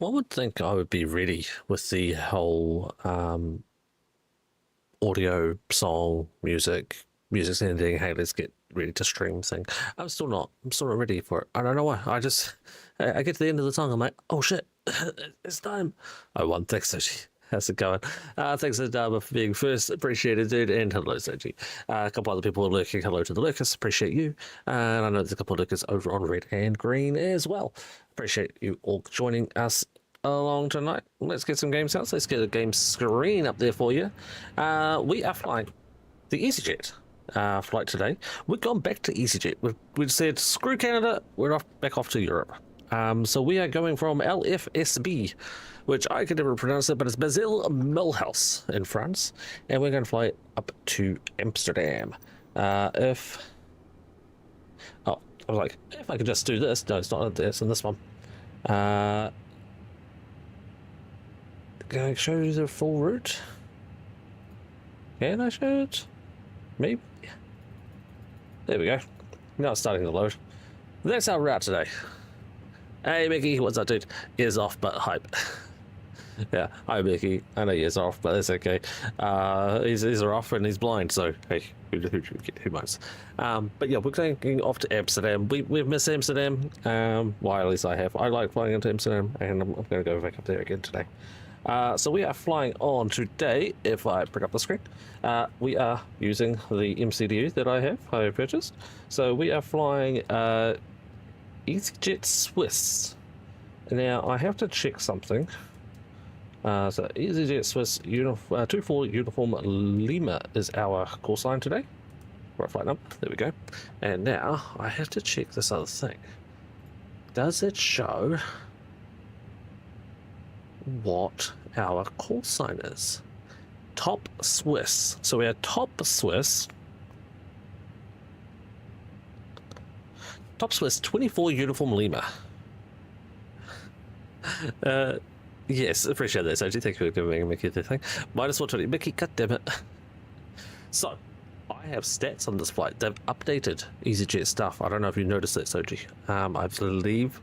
One would think I would be ready with the whole audio, song, music's ending. Hey, let's get ready to stream thing. I'm still not. I'm still not ready for it. I don't know why. I get to the end of the song. I'm like, oh shit, it's time. Oh, one thanks, Soji. How's it going? Thanks to Dharma for being first. Appreciate it, dude. And hello, Soji. A couple other people are lurking. Hello to the lurkers. Appreciate you. And I know there's a couple of lurkers over on red and green as well. Appreciate you all joining us along tonight. Let's get some game sounds. Let's get a game screen up there for you. We are flying the EasyJet flight today. We've gone back to EasyJet. We've said screw Canada. We're back off to Europe. So we are going from LFSB, which I can never pronounce it, but it's Basile Millhouse in France, and we're going to fly up to Amsterdam. I was like, if I could just do this. No, it's not this. In this one. Can I show you the full route? Can I show it? Maybe. There we go. Now it's starting to load. That's our route today. Hey Mickey, what's up, dude? Ears off, but hype. Yeah, hi Mickey. I know ears off, but that's okay. His ears are off and he's blind, so hey, who minds? But yeah, we're going off to Amsterdam. We've missed Amsterdam. Well, at least I have. I like flying into Amsterdam, and I'm going to go back up there again today. So we are flying on today. If I bring up the screen, we are using the MCDU that I purchased. So we are flying EasyJet Swiss. Now I have to check something. So EasyJet Swiss 24 Uniform Lima is our call sign today. Right flight number. There we go. And now I have to check this other thing. Does it show what our call sign is? Top Swiss. So we are Top Swiss. Top Swiss 24 Uniform Lima. Yes, appreciate that, Soji. Thank you for giving Mickey the thing. -120. Mickey, goddammit. So, I have stats on this flight. They've updated EasyJet stuff. I don't know if you noticed that, Soji. I believe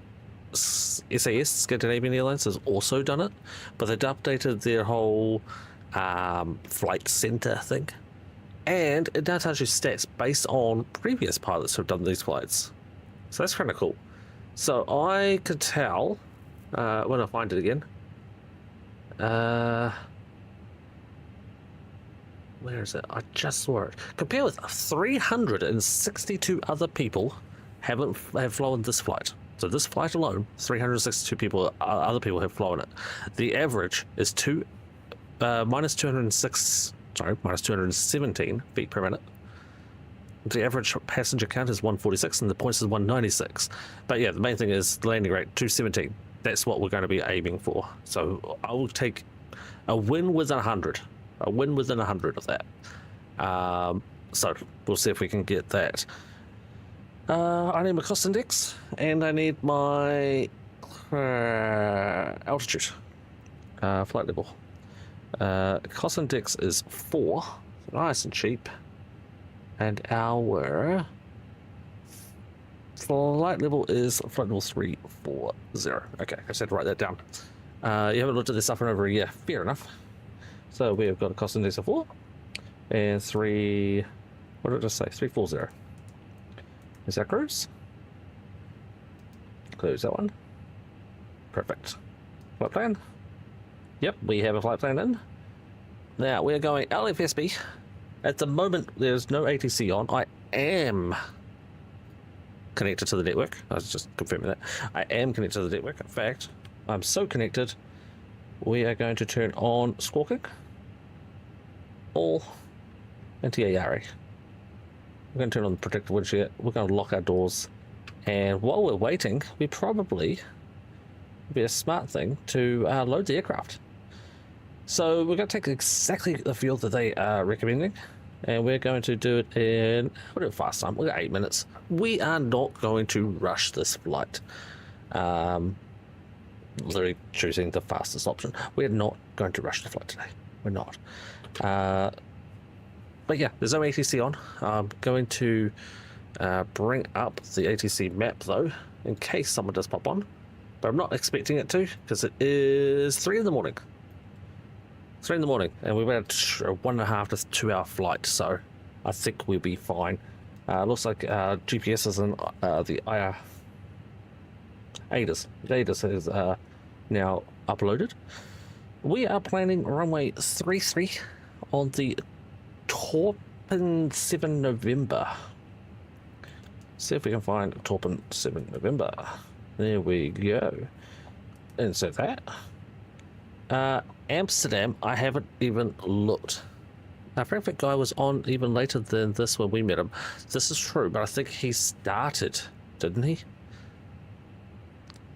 SAS, Scandinavian Airlines, has also done it, but they've updated their whole flight center thing. And it now tells you stats based on previous pilots who have done these flights. So that's kind of cool. So I could tell, when I find it again, where is it? I just saw it. Compare with 362 other people have flown this flight. So this flight alone, 362 other people have flown it. The average is minus 217 feet per minute. The average passenger count is 146 and the points is 196. But yeah, the main thing is the landing rate, 217. That's what we're going to be aiming for. So I will take a win within 100. A win within 100 of that. So we'll see if we can get that. I need my cost index and I need my altitude, flight level. Cost index is 4, nice and cheap. And our flight level is flight level 340. Okay, I just had to write that down. You haven't looked at this stuff in over a year. Fair enough. So we have got a cost index of 4 and 3. What did I just say? 340. Is that cruise? Close that one. Perfect. Flight plan. Yep, we have a flight plan in. Now we are going LFSB. At the moment, there's no ATC on. I am connected to the network. I was just confirming that. I am connected to the network. In fact, I'm so connected, we are going to turn on squawking. All anti-ARE. We're going to turn on the protected windshield. We're going to lock our doors. And while we're waiting, we probably be a smart thing to load the aircraft. So we're going to take exactly the fuel that they are recommending, and we're going to do it in fast time. We've got 8 minutes. We are not going to rush this flight. Literally choosing the fastest option. We're not going to rush the flight today. We're not. But yeah, there's no ATC on. I'm going to bring up the ATC map though, in case someone does pop on. but I'm not expecting it to because it is 3 in the morning. 3 in the morning, and we've had a 1.5 to 2 hour flight, so I think we'll be fine. Looks like GPS is in the ADAS. The ADAS is now uploaded. We are planning runway 33 on the Torpen 7 November. See if we can find Torpen 7 November. There we go. Insert that. Amsterdam, I haven't even looked. Now, Frankfurt guy was on even later than this when we met him. This is true, but I think he started, didn't he?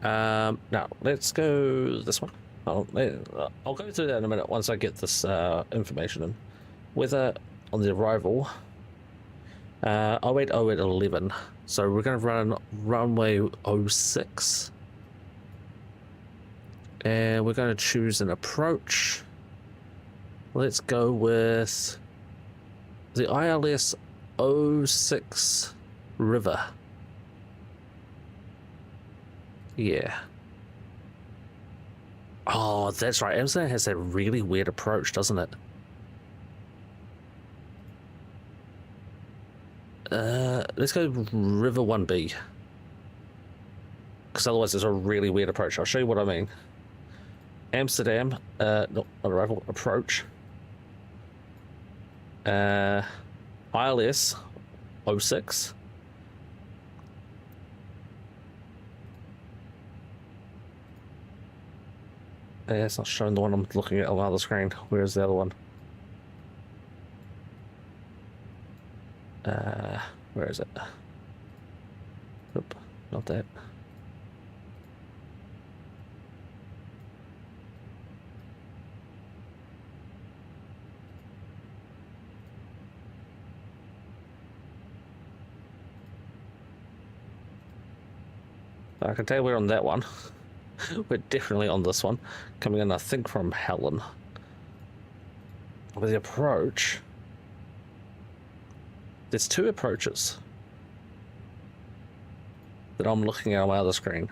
Now, let's go this one. I'll go through that in a minute once I get this information in. Weather on the arrival. 080811. So we're going to run runway 06. And we're going to choose an approach. Let's go with the ILS 06 River. Yeah. Oh, that's right. Amsterdam has that really weird approach, doesn't it? Let's go River 1B. Because otherwise it's a really weird approach. I'll show you what I mean. Amsterdam, not arrival, approach. ILS 06. Yeah, it's not showing the one I'm looking at on the other screen. Where's the other one? Where is it? Nope, not that. I can tell you we're on that one. We're definitely on this one. Coming in, I think, from Helen. With the approach, there's 2 approaches that I'm looking at on my other screen.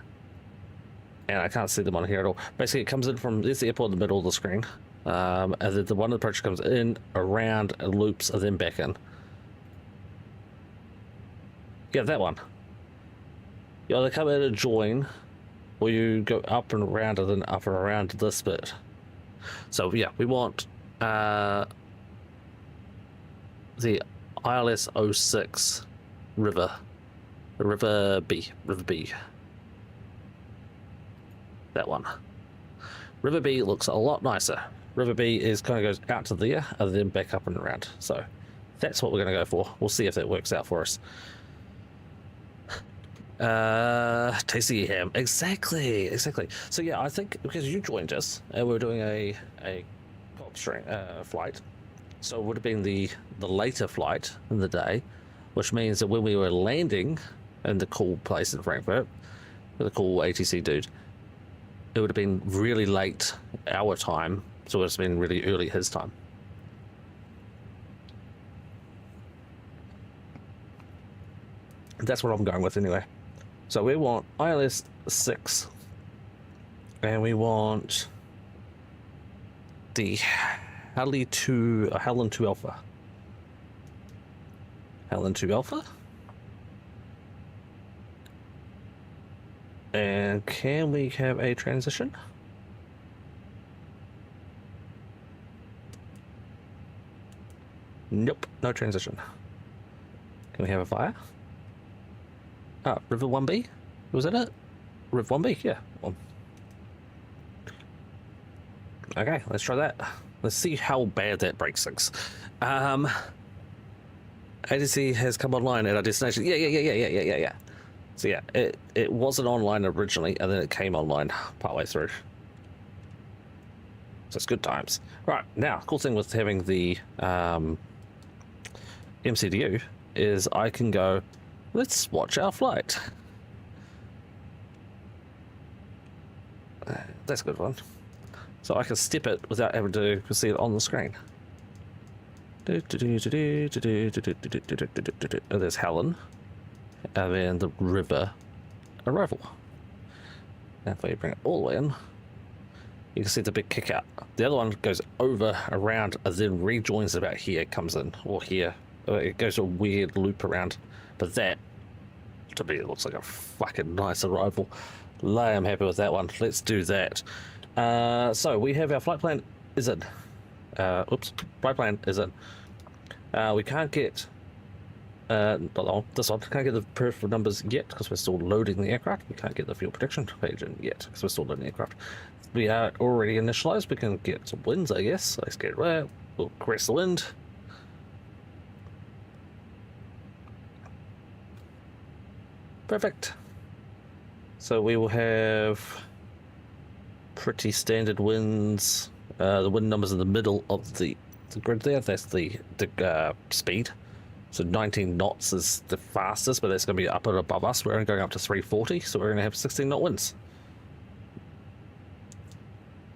And I can't see them on here at all. Basically, it comes in from, there's the airport in the middle of the screen. And then the one approach comes in, around, and loops, and then back in. Yeah, that one. You either come in and join, or you go up and around and then up and around this bit. So yeah, we want the ILS 06 River B. That one. River B looks a lot nicer. River B is kind of goes out to there and then back up and around. So that's what we're going to go for. We'll see if that works out for us. Tasty EHAM. Exactly. So yeah, I think because you joined us and we were doing a co-op flight, so it would have been the later flight in the day, which means that when we were landing in the cool place in Frankfurt with a cool ATC dude, it would have been really late our time, so it's been really early his time. That's what I'm going with anyway. So we want ILS 6, and we want the Helen 2 Alpha. Helen 2 Alpha. And can we have a transition? Nope, no transition. Can we have a fire? River 1B? Was that it? River 1B, yeah. Well, okay, let's try that. Let's see how bad that breaks things. ATC has come online at our destination. Yeah. So yeah, it wasn't online originally, and then it came online partway through. So it's good times. Right, now, cool thing with having the MCDU is I can go, let's watch our flight. That's a good one. So I can step it without having to see it on the screen. And there's Helen. And then the river arrival. And if we bring it all the way in, you can see the big kick out. The other one goes over, around, and then rejoins about here, comes in, or here. It goes a weird loop around. But that, to me, it looks like a fucking nice arrival. I am happy with that one. Let's do that. So we have our flight plan is in. Flight plan is in. We can't get this one. Can't get the proof of numbers yet because we're still loading the aircraft. We can't get the fuel prediction page in yet because we're still loading the aircraft. We are already initialized. We can get some winds, I guess. Let's get right. We'll crest the wind. Perfect. So we will have pretty standard winds. The wind numbers in the middle of the grid there. That's the speed. So 19 knots is the fastest, but that's going to be up and above us. We're only going up to 340, so we're going to have 16 knot winds.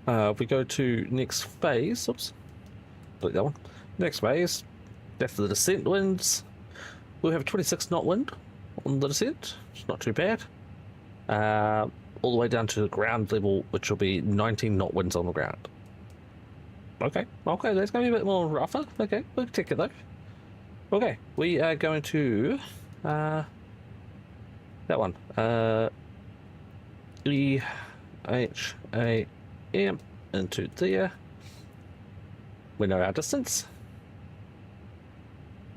If we go to next phase, oops, delete that one. Next phase, that's the descent winds. We'll have 26 knot wind on the descent. It's not too bad. All the way down to the ground level, which will be 19 knot winds on the ground. Okay, that's going to be a bit more rougher. Okay, we'll take it though. Okay, we are going to that one. EHAM into there. We know our distance.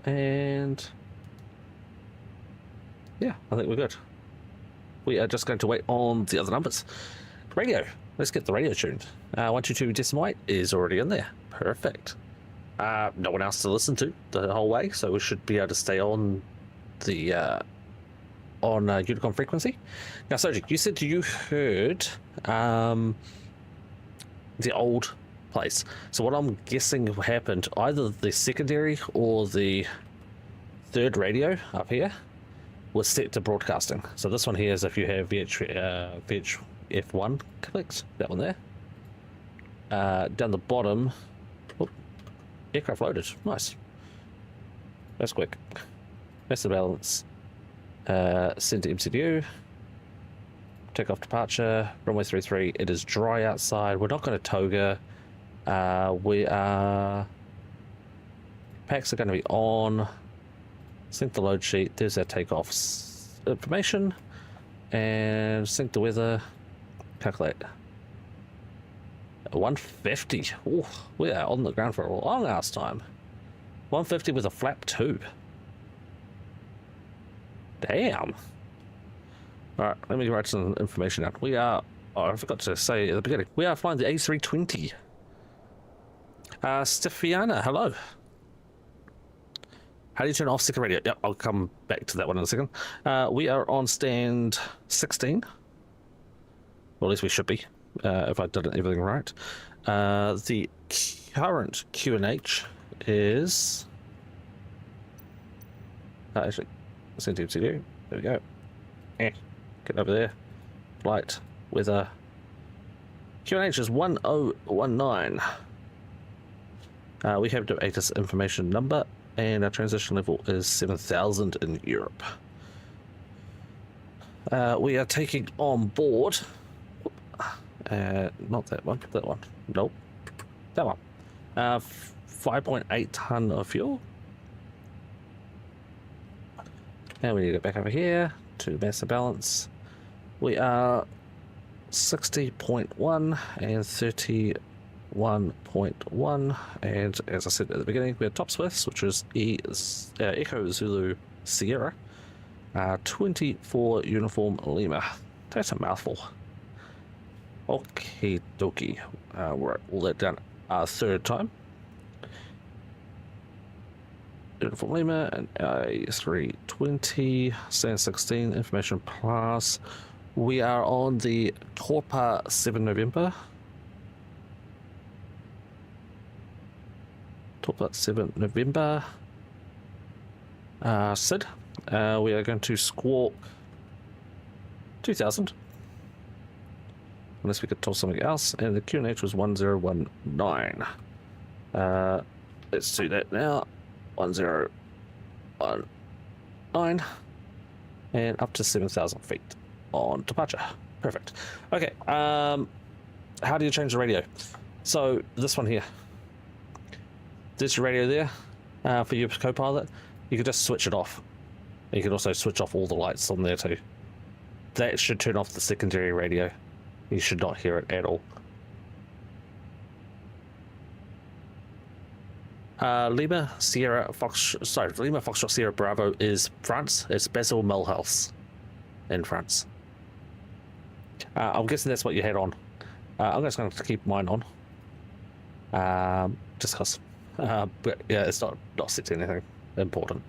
And yeah, I think we're good. We are just going to wait on the other numbers. Radio. Let's get the radio tuned. 122.8 is already in there. Perfect. No one else to listen to the whole way, so we should be able to stay on the Unicom frequency. Now, Soji, you said you heard the old place. So what I'm guessing happened, either the secondary or the third radio up here was set to broadcasting. So this one here is if you have VHF1 clicked, that one there. Down the bottom, aircraft loaded. Nice. That's quick. Master balance. Send to MCDU. Takeoff departure. Runway 33. It is dry outside. We're not going to toga. We are. Packs are going to be on. Sync the load sheet. There's our takeoff information. And sync the weather. Calculate. 150. Ooh, we are on the ground for a long ass time. 150 with a flap 2. Damn. Alright, let me write some information out. We are, I forgot to say at the beginning, we are flying the A320. Stefiana, hello. How do you turn off second radio? Yep, I'll come back to that one in a second. We are on stand 16. Well, at least we should be, if I did everything right. The current QNH is... actually, send to MCU. There we go. Get over there. Flight, weather. QNH is 1019. We have the ATIS information number, and our transition level is 7,000 in Europe. We are taking on board... not that one, that one. Nope. That one. 5.8 ton of fuel. And we need to get back over here to master balance. We are 60.1 and 31.1. And as I said at the beginning, we are top Swiss, which is Echo Zulu Sierra. 24 Uniform Lima. That's a mouthful. Okay, dokie. We're all that down a third time. Uniform Lima and A320, stand 16, information pass. We are on the Torpa 7 November. Torpa 7 November. Sid. We are going to squawk 2000. Unless we could tell something else, and the QNH was 1019. Let's do that now. 1019, and up to 7,000 feet on departure. Perfect. Okay. How do you change the radio? So this one here. There's your radio there for your co-pilot. You can just switch it off. You can also switch off all the lights on there too. That should turn off the secondary radio. You should not hear it at all. Lima Foxtrot Sierra Bravo is France. It's Basil Milhouse in France. I'm guessing that's what you had on. I'm just going to keep mine on. Just because. But yeah, it's not set to anything important.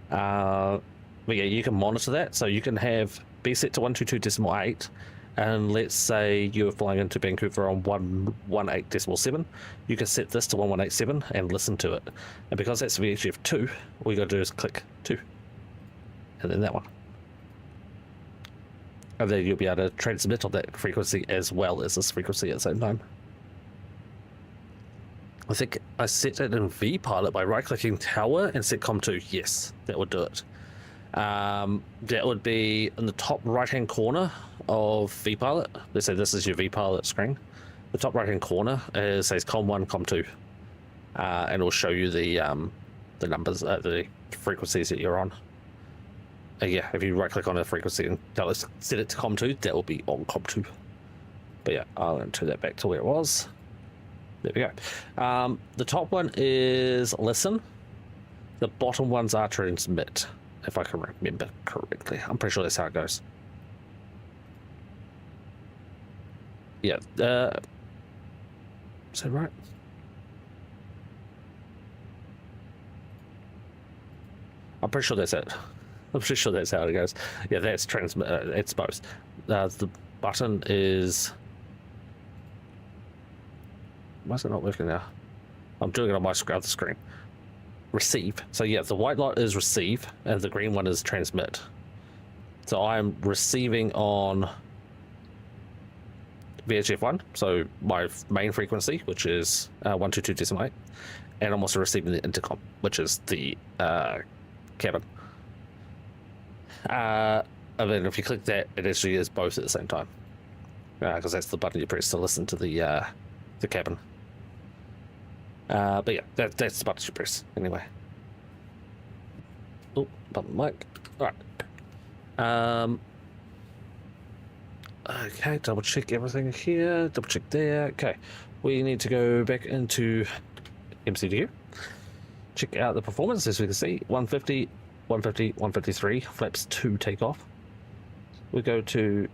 But yeah, you can monitor that. So you can have be set to 122.8. And let's say you're flying into Vancouver on 118.7, you can set this to 1187 and listen to it. And because that's VHF 2, all you got to do is click 2. And then that one. And then you'll be able to transmit on that frequency as well as this frequency at the same time. I think I set it in vPilot by right-clicking Tower and set COM2. Yes, that would do it. That would be in the top right-hand corner of vPilot. Let's say this is your vPilot screen. The top right-hand corner says COM1, COM2, and it will show you the numbers, the frequencies that you're on. Yeah, if you right-click on a frequency and tell us set it to COM2, that will be on COM2. But yeah, I'll turn that back to where it was. There we go. The top one is listen. The bottom ones are transmit, if I can remember correctly. I'm pretty sure that's how it goes. Yeah. Is that right? I'm pretty sure that's it. I'm pretty sure that's how it goes. Yeah, that's transmit. It's both. The button is. Why is it not working now? I'm doing it on my other screen. Receive. So yeah, the white light is receive, and the green one is transmit. So I'm receiving on VHF 1, so my main frequency, which is 122.8, and I'm also receiving the intercom, which is the cabin. And then if you click that, it actually is both at the same time, because that's the button you press to listen to the cabin. But yeah, that's the button you press anyway. Oh, button mic. All right. Okay, double check everything here. Double check there. Okay, we need to go back into MCDU. Check out the performance. As we can see, 150, 150, 153. Flaps 2 takeoff. We go to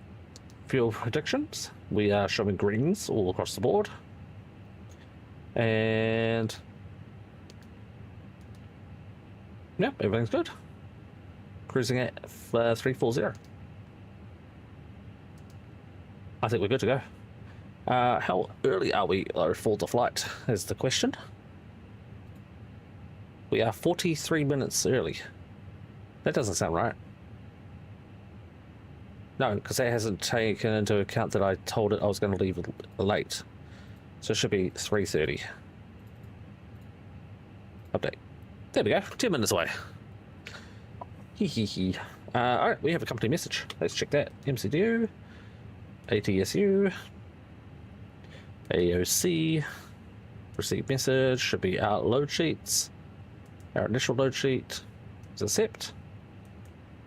fuel predictions. We are showing greens all across the board. And yeah, everything's good. Cruising at 340. I think we're good to go. How early are we for the flight is the question. We are 43 minutes early. That doesn't sound right. No, because that hasn't taken into account that I told it I was going to leave late. So it should be 3:30. Update. There we go. 10 minutes away. Hee hee hee. Alright, we have a company message. Let's check that. MCDU. ATSU. AOC. Received message. Should be our load sheets. Our initial load sheet is accept.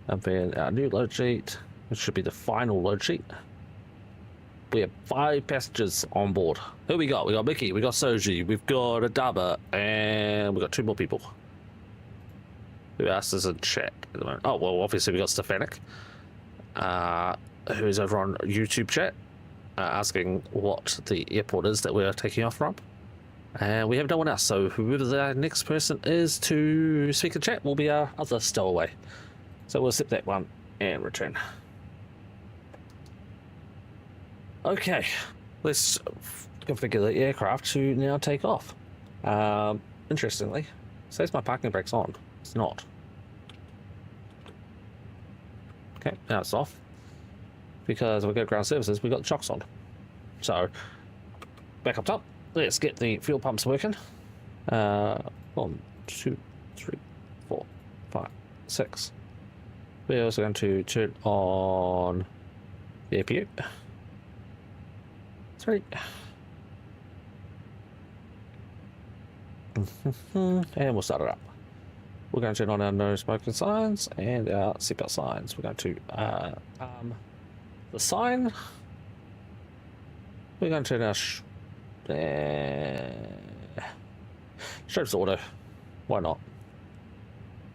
And then our new load sheet, which should be the final load sheet. We have 5 passengers on board. Who we got? We got Mickey, we got Soji, we've got Adaba, and we got 2 more people. Who else is in chat at the moment? Oh, well, obviously we got Stefanik, who's over on YouTube chat, asking what the airport is that we're taking off from. And we have no one else, so whoever the next person is to speak in chat will be our other stowaway. So we'll accept that one and return. Okay, let's configure the aircraft to now take off. Interestingly, it says my parking brake's on. It's not. Okay, now it's off. Because we got ground services, we got the chocks on. So, back up top. Let's get the fuel pumps working. 1, 2, 3, 4, 5, 6. We're also going to turn on the APU. 3. And we'll start it up. We're going to turn on our no smoking signs and our seatbelt signs. We're going to the sign. We're going to turn our stripes to auto. Why not?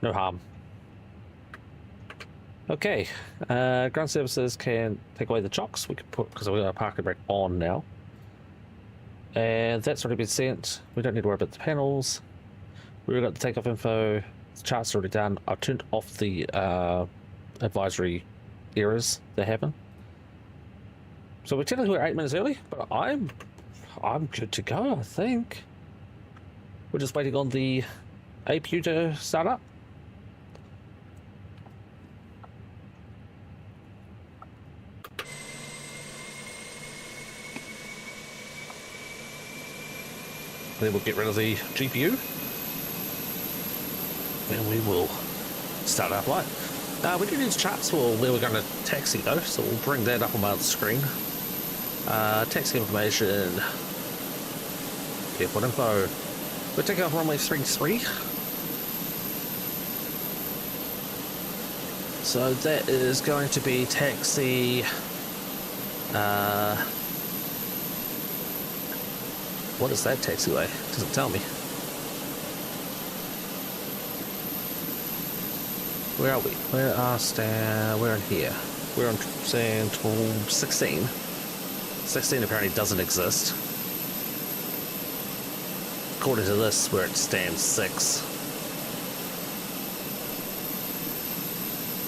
No harm. Okay. Ground services can take away the chocks. We can put, because we've got our parking brake on now. And that's already been sent. We don't need to worry about the panels. We've got the takeoff info. The chart's already done. I've turned off the advisory errors that happen. So we're technically 8 minutes early, but I'm good to go, I think. We're just waiting on the APU to start up. Then we'll get rid of the GPU. And we will start our flight. We do need charts for where we're going to taxi though, so we'll bring that up on my other screen. Taxi information. Airport info. We're taking off runway 33. So that is going to be taxi. What is that taxiway? Doesn't tell me. Where are we? We're in here. We're on stand 16. 16 apparently doesn't exist. According to this, we're at stand 6.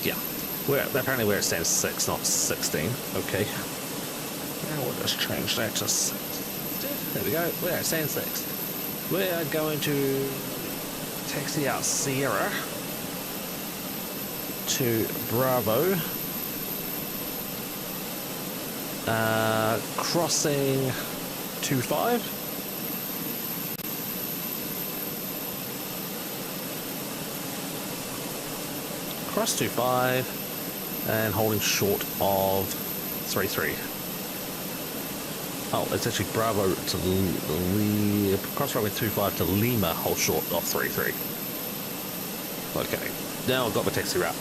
Yeah. Apparently we're at stand 6, not 16. Okay. Now we'll just change that to 6. There we go. We're at stand 6. We're going to taxi out Sierra to Bravo, crossing 25. Cross 25 and holding short of 33. Oh, it's actually Bravo to cross runway 25 to Lima, hold short of 33. Okay, now I've got my taxi route.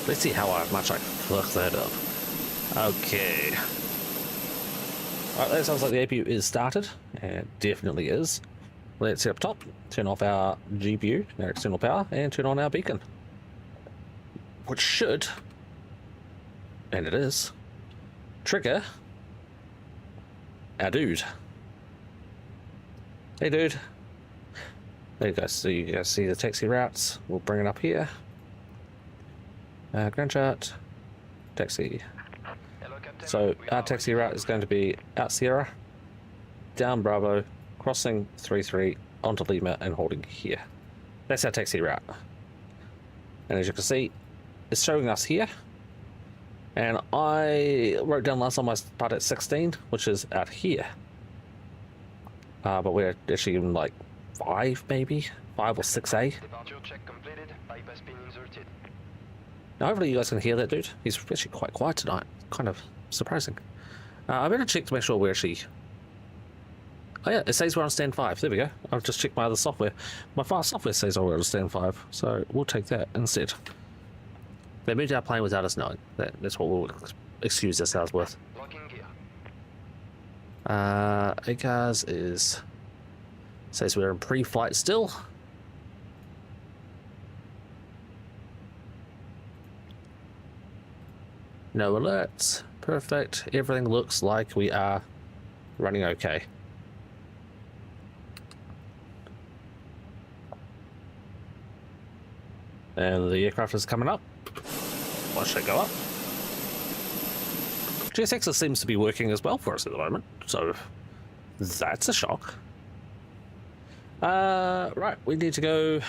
Let's see how much I fuck that up. Okay. Alright, that sounds like the APU is started. And it definitely is. Let's hit up top, turn off our GPU, our external power, and turn on our beacon. Which should, and it is, trigger our dude. Hey dude. There you go, so you guys see the taxi routes. We'll bring it up here. Ground chart, taxi. So our taxi route is going to be out Sierra, down Bravo, crossing 33, onto Lima, and holding here. That's our taxi route. And as you can see, it's showing us here. And I wrote down last time I started at 16, which is out here. But we're actually in like 5 maybe? 5 or 6A. Departure check completed. Bypass pin inserted. Now hopefully you guys can hear that dude. He's actually quite quiet tonight. Kind of surprising. I better check to make sure we're actually... Oh yeah, it says we're on stand 5. There we go. I've just checked my other software. My fast software says we're on stand 5. So we'll take that instead. They moved our plane without us knowing. That's what we'll excuse ourselves with. Locking gear. ACARS is... Says we're in pre-flight still. No alerts. Perfect. Everything looks like we are running okay. And the aircraft is coming up. Watch it go up. GSX seems to be working as well for us at the moment, so that's a shock. Right, we need to go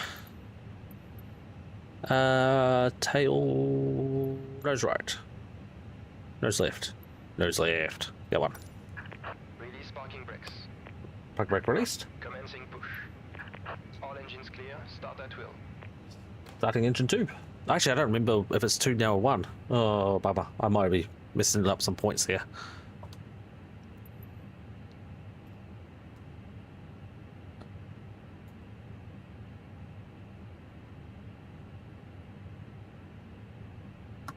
tail, nose right, nose left, nose left. Go on. Release parking brakes. Park brake released. Commencing push. All engines clear. Start at will. Starting engine 2. Actually, I don't remember if it's 2 now or 1. Oh, bummer. I might be missing up some points here.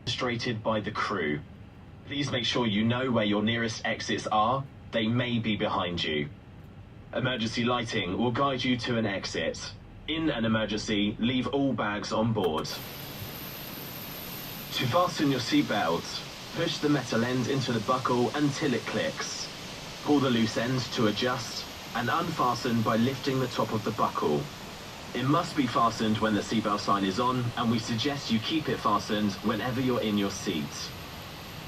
Demonstrated by the crew. Please make sure you know where your nearest exits are. They may be behind you. Emergency lighting will guide you to an exit. In an emergency, leave all bags on board. To fasten your seatbelt, push the metal end into the buckle until it clicks. Pull the loose end to adjust and unfasten by lifting the top of the buckle. It must be fastened when the seatbelt sign is on, and we suggest you keep it fastened whenever you're in your seat.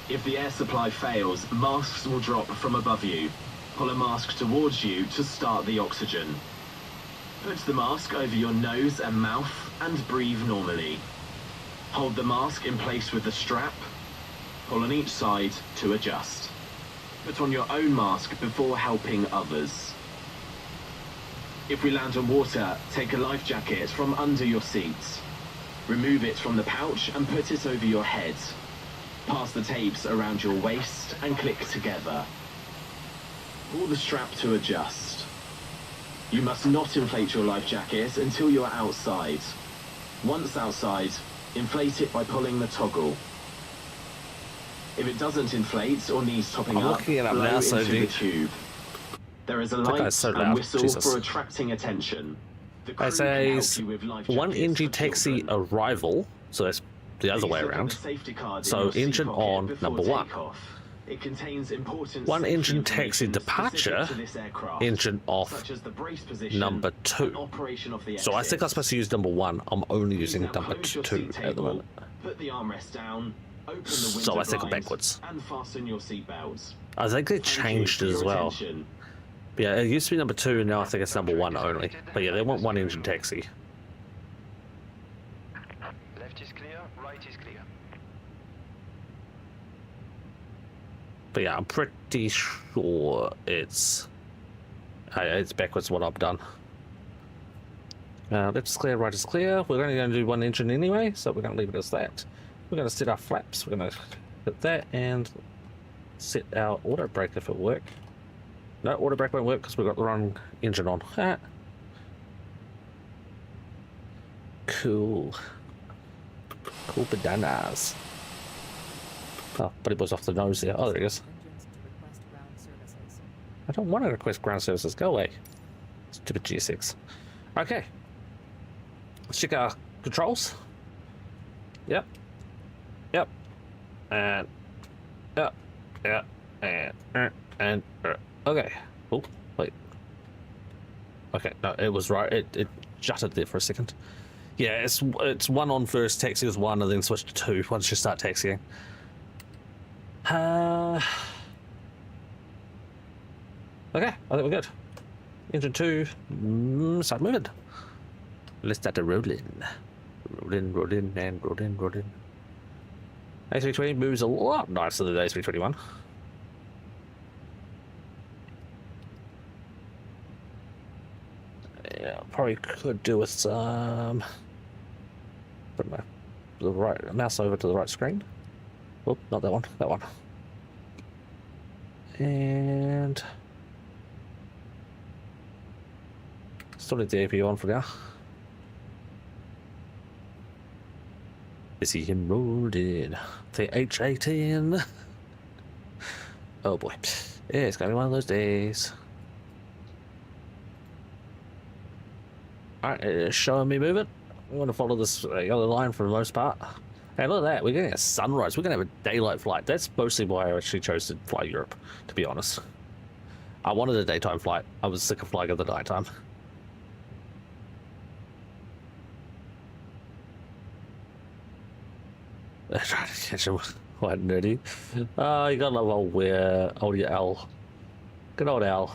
If the air supply fails, masks will drop from above you. Pull a mask towards you to start the oxygen. Put the mask over your nose and mouth and breathe normally. Hold the mask in place with the strap. Pull on each side to adjust. Put on your own mask before helping others. If we land on water, take a life jacket from under your seat. Remove it from the pouch and put it over your head. Pass the tapes around your waist and click together. Pull the strap to adjust. You must not inflate your life jacket until you are outside. Once outside, inflate it by pulling the toggle. If it doesn't inflate or needs topping I'm up, looking it up blow now, into so the tube. There is a That light guy's so and loud. whistle Jesus. for attracting attention. The crew It can help says you with life 1 jackets engine for taxi children. arrival, so that's the other Please way look at around. the safety card in So your seat engine pocket on, before number 1. takeoff. It contains important 1 safety engine taxi information departure, specific to this aircraft, engine off, such as the brace position number 2. and operation of the So I think I'm exit. supposed to use number 1. I'm only Please using now number close your 2 seat at the table, moment. Put the armrest down, open the So window I think I'm blinds, backwards. and fasten your seatbelts. I think they Thank you changed for it as your well. attention. But yeah, it used to be number 2, and now I think it's number 1 only. But yeah, they want 1 engine taxi. Left is clear, right is clear. But yeah, I'm pretty sure it's backwards what I've done. Left is clear, right is clear. We're only going to do 1 engine anyway, so we're going to leave it as that. We're going to set our flaps. We're going to hit that and set our auto brake if it work. No, auto brake won't work because we've got the wrong engine on. Ah. Cool. Cool bananas. Oh, but it was off the nose there. Oh, there he is. I don't want to request ground services. Go away. Stupid G6. Okay. Let's check our controls. Yep. Yep. And. Yep. Yep. And. Okay. Oh, wait. Okay, no, it was right. It jutted there for a second. Yeah, it's 1 on first, taxi is 1, and then switch to 2 once you start taxiing. Okay, I think we're good. Engine 2, start moving. Let's start to roll in. Roll in, and roll in. A320 moves a lot nicer than the A321. Yeah, probably could do with some. Put the right mouse over to the right screen. Oh, not that one. That one. And still need the AP on for now. Is he enrolled in the H18? Oh boy, yeah, it's gonna be one of those days. Alright, it's showing me moving. I'm going to follow this yellow line for the most part. And look at that, we're getting a sunrise. We're going to have a daylight flight. That's mostly why I actually chose to fly Europe, to be honest. I wanted a daytime flight. I was sick of flying at the nighttime. Trying to catch him. Quite nerdy. Oh, you gotta love old Al. Good old Al.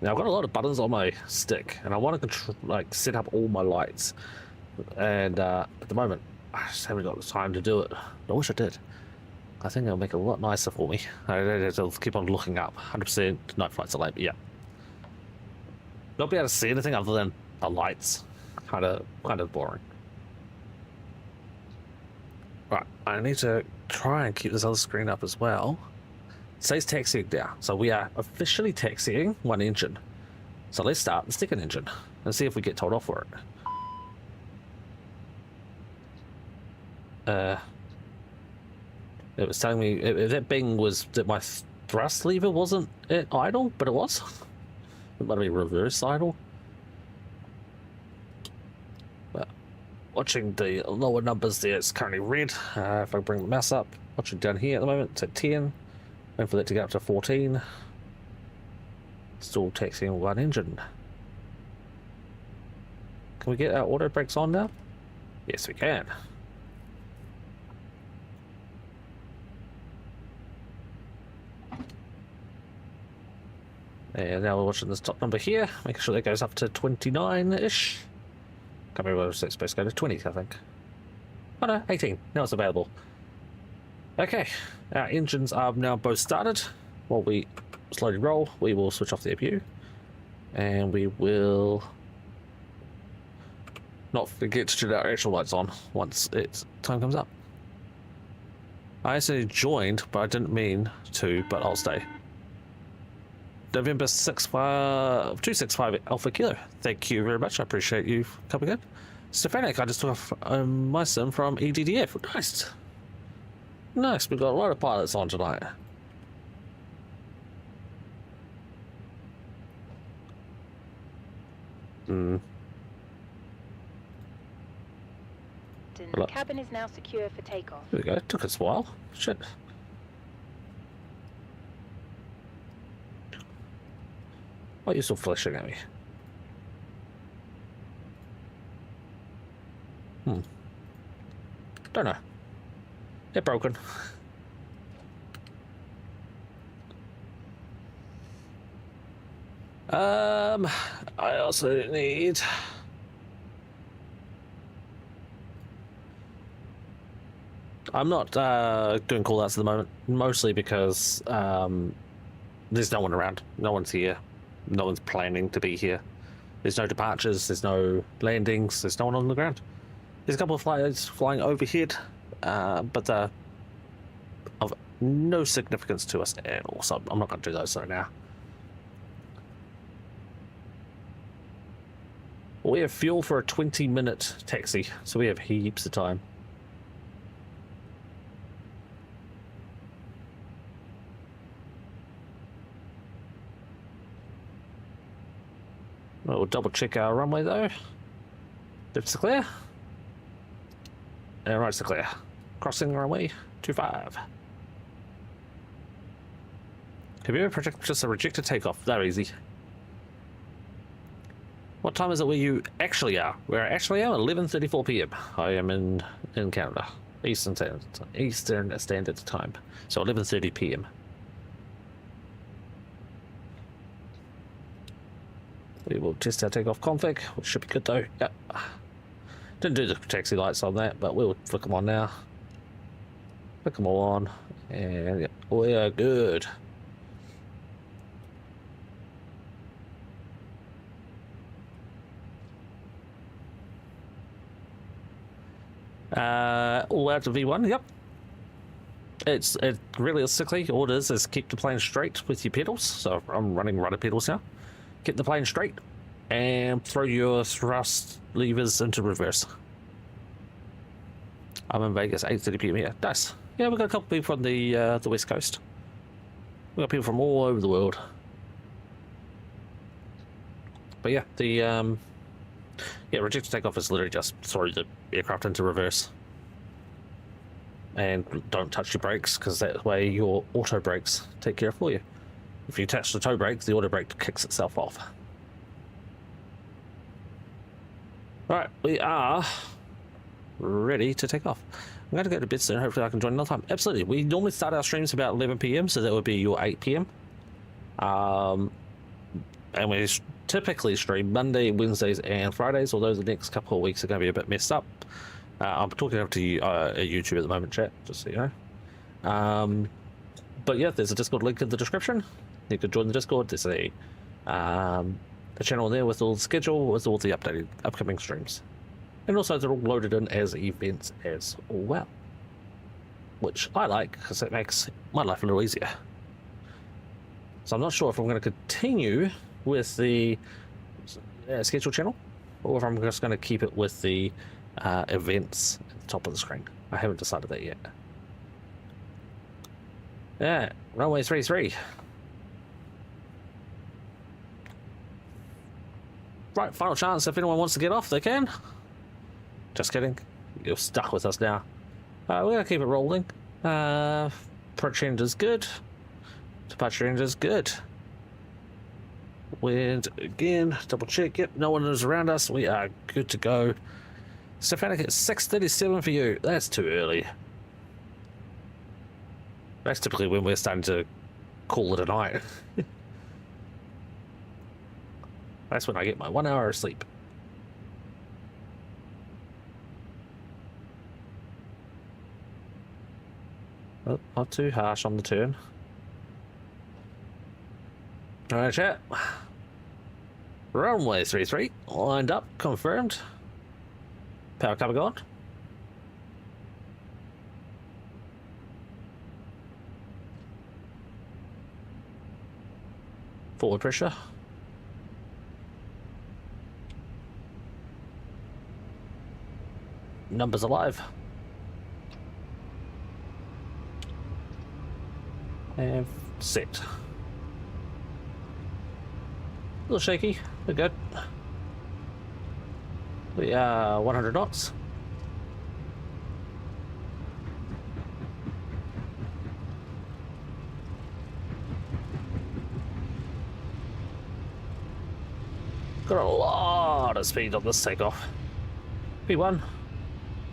Now I've got a lot of buttons on my stick, and I want to set up all my lights. And at the moment, I just haven't got the time to do it. I wish I did. I think it'll make it a lot nicer for me. I'll keep on looking up. 100% night flights are late, but yeah. Not be able to see anything other than the lights. Kind of boring. Right, I need to try and keep this other screen up as well. It says taxiing now, so we are officially taxiing one engine. So let's start the second engine and see if we get told off for it. It was telling me that bing was that my thrust lever wasn't idle, but it was. It might be reverse idle. But watching the lower numbers there, it's currently red. If I bring the mouse up, watching down here at the moment, it's at 10. Waiting for that to get up to 14. Still taxiing one engine. Can we get our auto brakes on now? Yes, we can. And now we're watching this top number here, making sure that goes up to 29-ish. Can't remember what it's supposed to go to 20, I think. Oh no, 18. Now it's available. Okay, our engines are now both started. While we slowly roll, we will switch off the APU. And we will not forget to turn our actual lights on once its time comes up. I accidentally joined, but I didn't mean to, but I'll stay. November 265 Alpha Kilo. Thank you very much. I appreciate you coming in. Stefanik, I just took off my sim from EDDF. Nice. Nice. We've got a lot of pilots on tonight. The cabin is now secure for takeoff. There we go. It took us a while. Shit. Why are you still flashing at me? Don't know. They're broken. I also need... I'm not doing callouts at the moment, mostly because there's no one around. No one's here. No one's planning to be here. There's no departures, there's no landings, there's no one on the ground. There's a couple of flights flying overhead, but of no significance to us at all, so I'm not going to do those right now. We have fuel for a 20-minute taxi, so we have heaps of time. We'll double check our runway though. Left's to clear. And right's to clear. Crossing runway 25. Have you ever just a rejected takeoff? They're easy. What time is it where you actually are? Where I actually am? 11:34 p.m. I am in Canada. Eastern Standard Time. So 11:30 p.m. We will test our takeoff config, which should be good though. Yep. Didn't do the taxi lights on that, but we'll flick them on now. Flick them all on, and yep, we are good. All out to V1, yep. It realistically, all it is keep the plane straight with your pedals. So I'm running rudder pedals now. Get the plane straight and throw your thrust levers into reverse. I'm in Vegas, 8:30 p.m. here. Nice. Yeah, we've got a couple people from the West Coast. We've got people from all over the world. But yeah, the rejected takeoff is literally just throw the aircraft into reverse. And don't touch your brakes, because that way your auto brakes take care of for you. If you touch the toe brake, the auto brake kicks itself off. Right, we are ready to take off. I'm going to go to bed soon. Hopefully I can join another time. Absolutely. We normally start our streams about 11 p.m, so that would be your 8 p.m. And we typically stream Monday, Wednesdays, and Fridays, although the next couple of weeks are going to be a bit messed up. I'm talking up to you, YouTube at the moment, chat, just so you know. But yeah, there's a Discord link in the description. You can join the Discord. There's a channel there with all the schedule, with all the updated upcoming streams. And also they're all loaded in as events as well. which I like because it makes my life a little easier. So I'm not sure if I'm going to continue with the schedule channel, or if I'm just going to keep it with the events at the top of the screen. I haven't decided that yet. Yeah, runway 33. Right, final chance. If anyone wants to get off, they can. Just kidding. You're stuck with us now. We're going to keep it rolling. Approach end is good. Departure end is good. Wind again. Double check. Yep, no one is around us. We are good to go. Stefanik at 6:37 for you. That's too early. That's typically when we're starting to call it a night. That's when I get my 1 hour of sleep. Oh, not too harsh on the turn. Alright, chat. Runway 33, lined up, confirmed. Power cover gone. Forward pressure. Numbers alive. And set. A little shaky. We're good. We are 100 knots. Got a lot of speed on this takeoff. P1.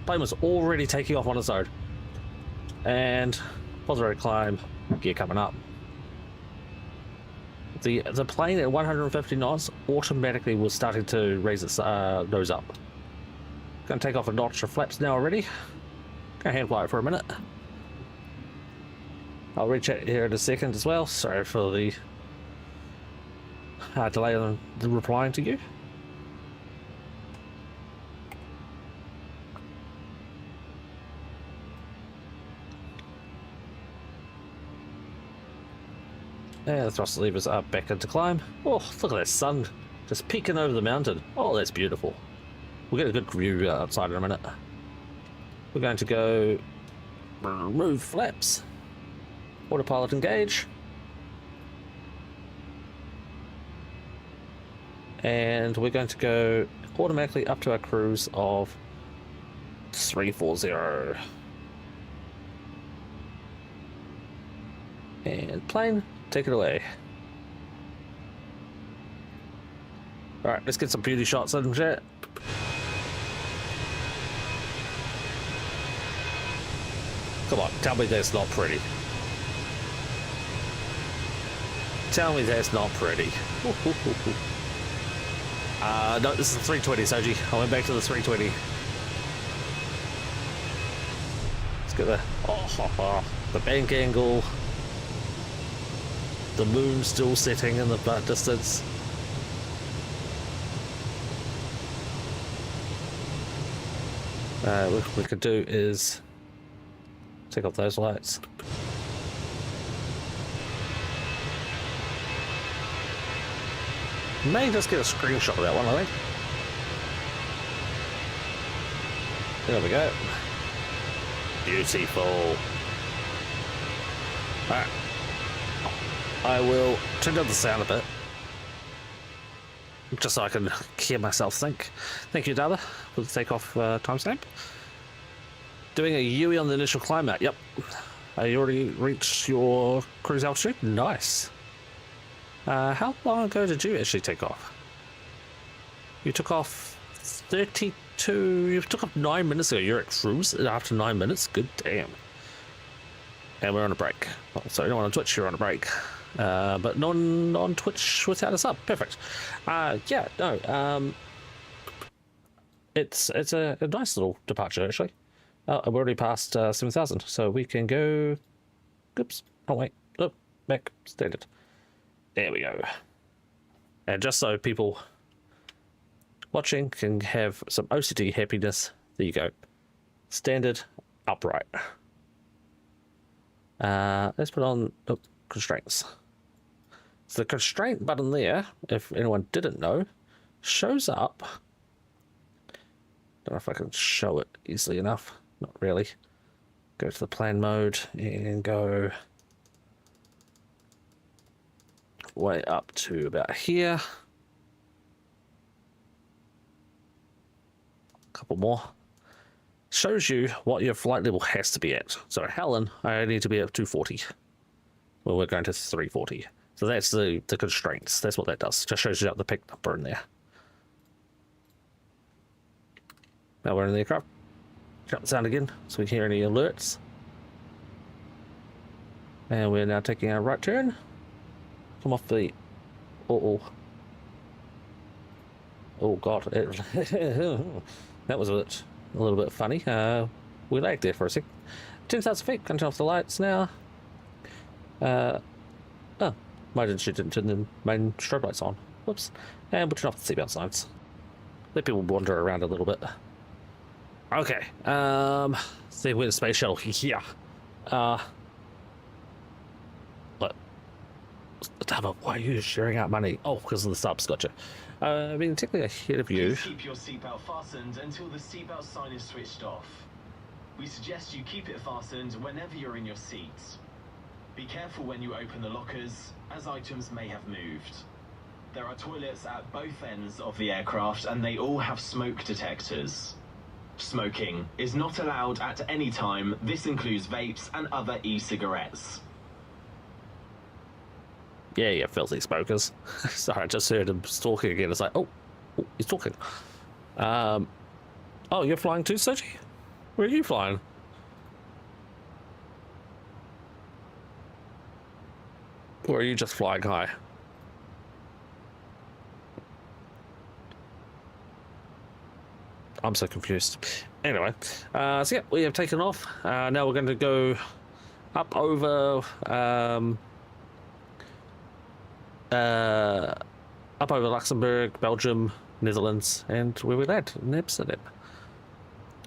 Plane was already taking off on its own. And positive climb. Gear coming up. The plane at 150 knots automatically was starting to raise its nose up. Gonna take off a notch of flaps now already. Gonna hand fly it for a minute. I'll reach out here in a second as well. Sorry for the delay on the replying to you. And the thrust levers are back into climb. Oh, look at that sun just peeking over the mountain. Oh, that's beautiful. We'll get a good view outside in a minute. We're going to go remove flaps. Autopilot engage. And we're going to go automatically up to our cruise of 340. And plane, take it away. Alright, let's get some beauty shots in chat. Come on, tell me that's not pretty. Tell me that's not pretty. No, this is the 320, Soji. I went back to the 320. Let's get the bank angle. The moon still setting in the distance. What we could do is take off those lights. May just get a screenshot of that one, I think. There we go. Beautiful. Alright. I will turn down the sound a bit, just so I can hear myself think. Thank you, Dada, for the takeoff timestamp. Doing a UE on the initial climb out. Yep. You already reached your cruise altitude? Nice. How long ago did you actually take off? You took off 32... You took off 9 minutes ago. You're at cruise after 9 minutes? Good damn. And we're on a break. Oh, so anyone on Twitch, you're on a break. But not on Twitch without a sub. Perfect. Yeah, no. It's a nice little departure, actually. We're already past 7,000, so we can go... Oops. Oh, wait. Oh, back. Standard. There we go. And just so people watching can have some OCD happiness, there you go. Standard, upright. Let's put on constraints. So the constraint button there, if anyone didn't know, shows up. Don't know if I can show it easily enough. Not really. Go to the plan mode and go way up to about here. A couple more. Shows you what your flight level has to be at. So Helen, I need to be at 240. Well, we're going to 340. So that's the constraints. That's what that does. Just shows you up the pick number in there. Now we're in the aircraft. Shut the sound again so we can hear any alerts. And we're now taking our right turn. Come off the... Oh god. That was a little bit funny. We lagged there for a sec. 10,000 feet. Going to turn off the lights now. Oh, why didn't she turn the main strobe lights on? Whoops. And we'll turn off the seatbelt signs. Let people wander around a little bit. Okay. See, we're the space shuttle here. Look. Damn, why are you sharing out money? Oh, because of the subs, gotcha. I mean, technically ahead of you. Please keep your seatbelt fastened until the seatbelt sign is switched off. We suggest you keep it fastened whenever you're in your seats. Be careful when you open the lockers, as items may have moved. There are toilets at both ends of the aircraft, and they all have smoke detectors. Smoking is not allowed at any time. This includes vapes and other e-cigarettes. Yeah, you filthy smokers. Sorry, I just heard him talking again. It's like, oh, he's talking. Oh, you're flying too, Soji? Where are you flying? Or are you just flying high? I'm so confused. Anyway, so yeah, we have taken off. Now we're going to go up over Luxembourg, Belgium, Netherlands, and where we land in Amsterdam.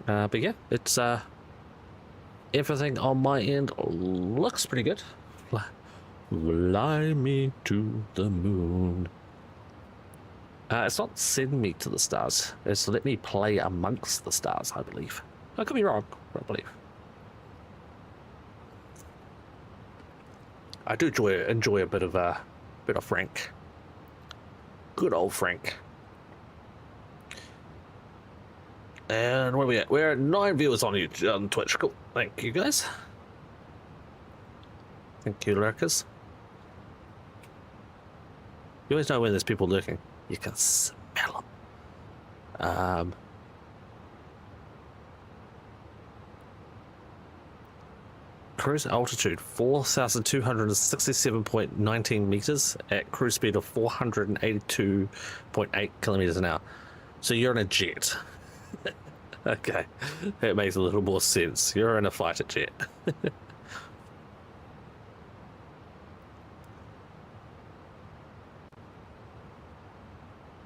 But yeah, it's everything on my end looks pretty good. Fly me to the moon. It's not send me to the stars. It's let me play amongst the stars, I believe. I could be wrong, but I believe. I do enjoy a bit of Frank. Good old Frank. And where are we at? We're at 9 viewers on YouTube, on Twitch. Cool. Thank you, guys. Thank you, lurkers. You always know when there's people lurking. You can smell them. Cruise altitude 4,267.19 meters at cruise speed of 482.8 kilometers an hour. So you're in a jet. Okay, that makes a little more sense. You're in a fighter jet.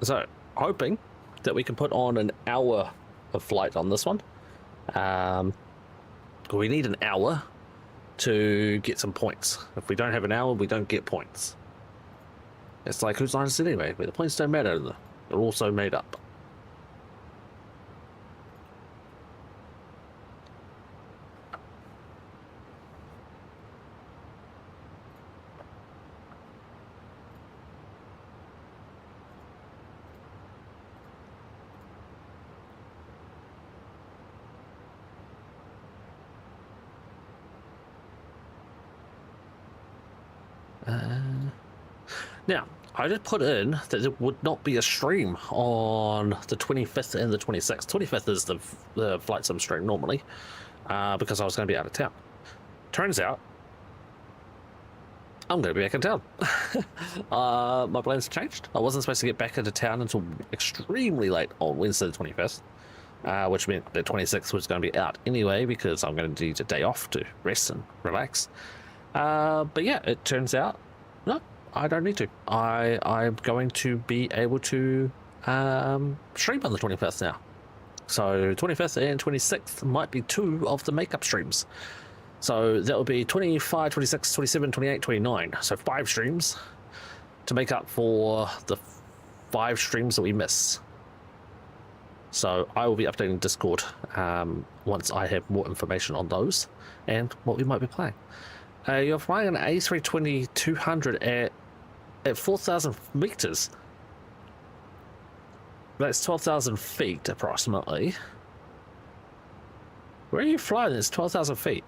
So, hoping that we can put on an hour of flight on this one. We need an hour to get some points. If we don't have an hour, we don't get points. It's like, whose line is it anyway? But the points don't matter. They're also made up. Now, I just put in that there would not be a stream on the 25th and the 26th. 25th is the flight sim stream normally, because I was going to be out of town. Turns out, I'm going to be back in town. My plans changed. I wasn't supposed to get back into town until extremely late on Wednesday the 25th, which meant the 26th was going to be out anyway, because I'm going to need a day off to rest and relax. But yeah, it turns out, no, I don't need to. I'm going to be able to stream on the 25th now. So 25th and 26th might be 2 of the makeup streams. So that would be 25, 26, 27, 28, 29. So 5 streams to make up for the 5 streams that we miss. So I will be updating Discord once I have more information on those and what we might be playing. You're flying an A320-200 at 4,000 meters. That's 12,000 feet approximately. Where are you flying? It's 12,000 feet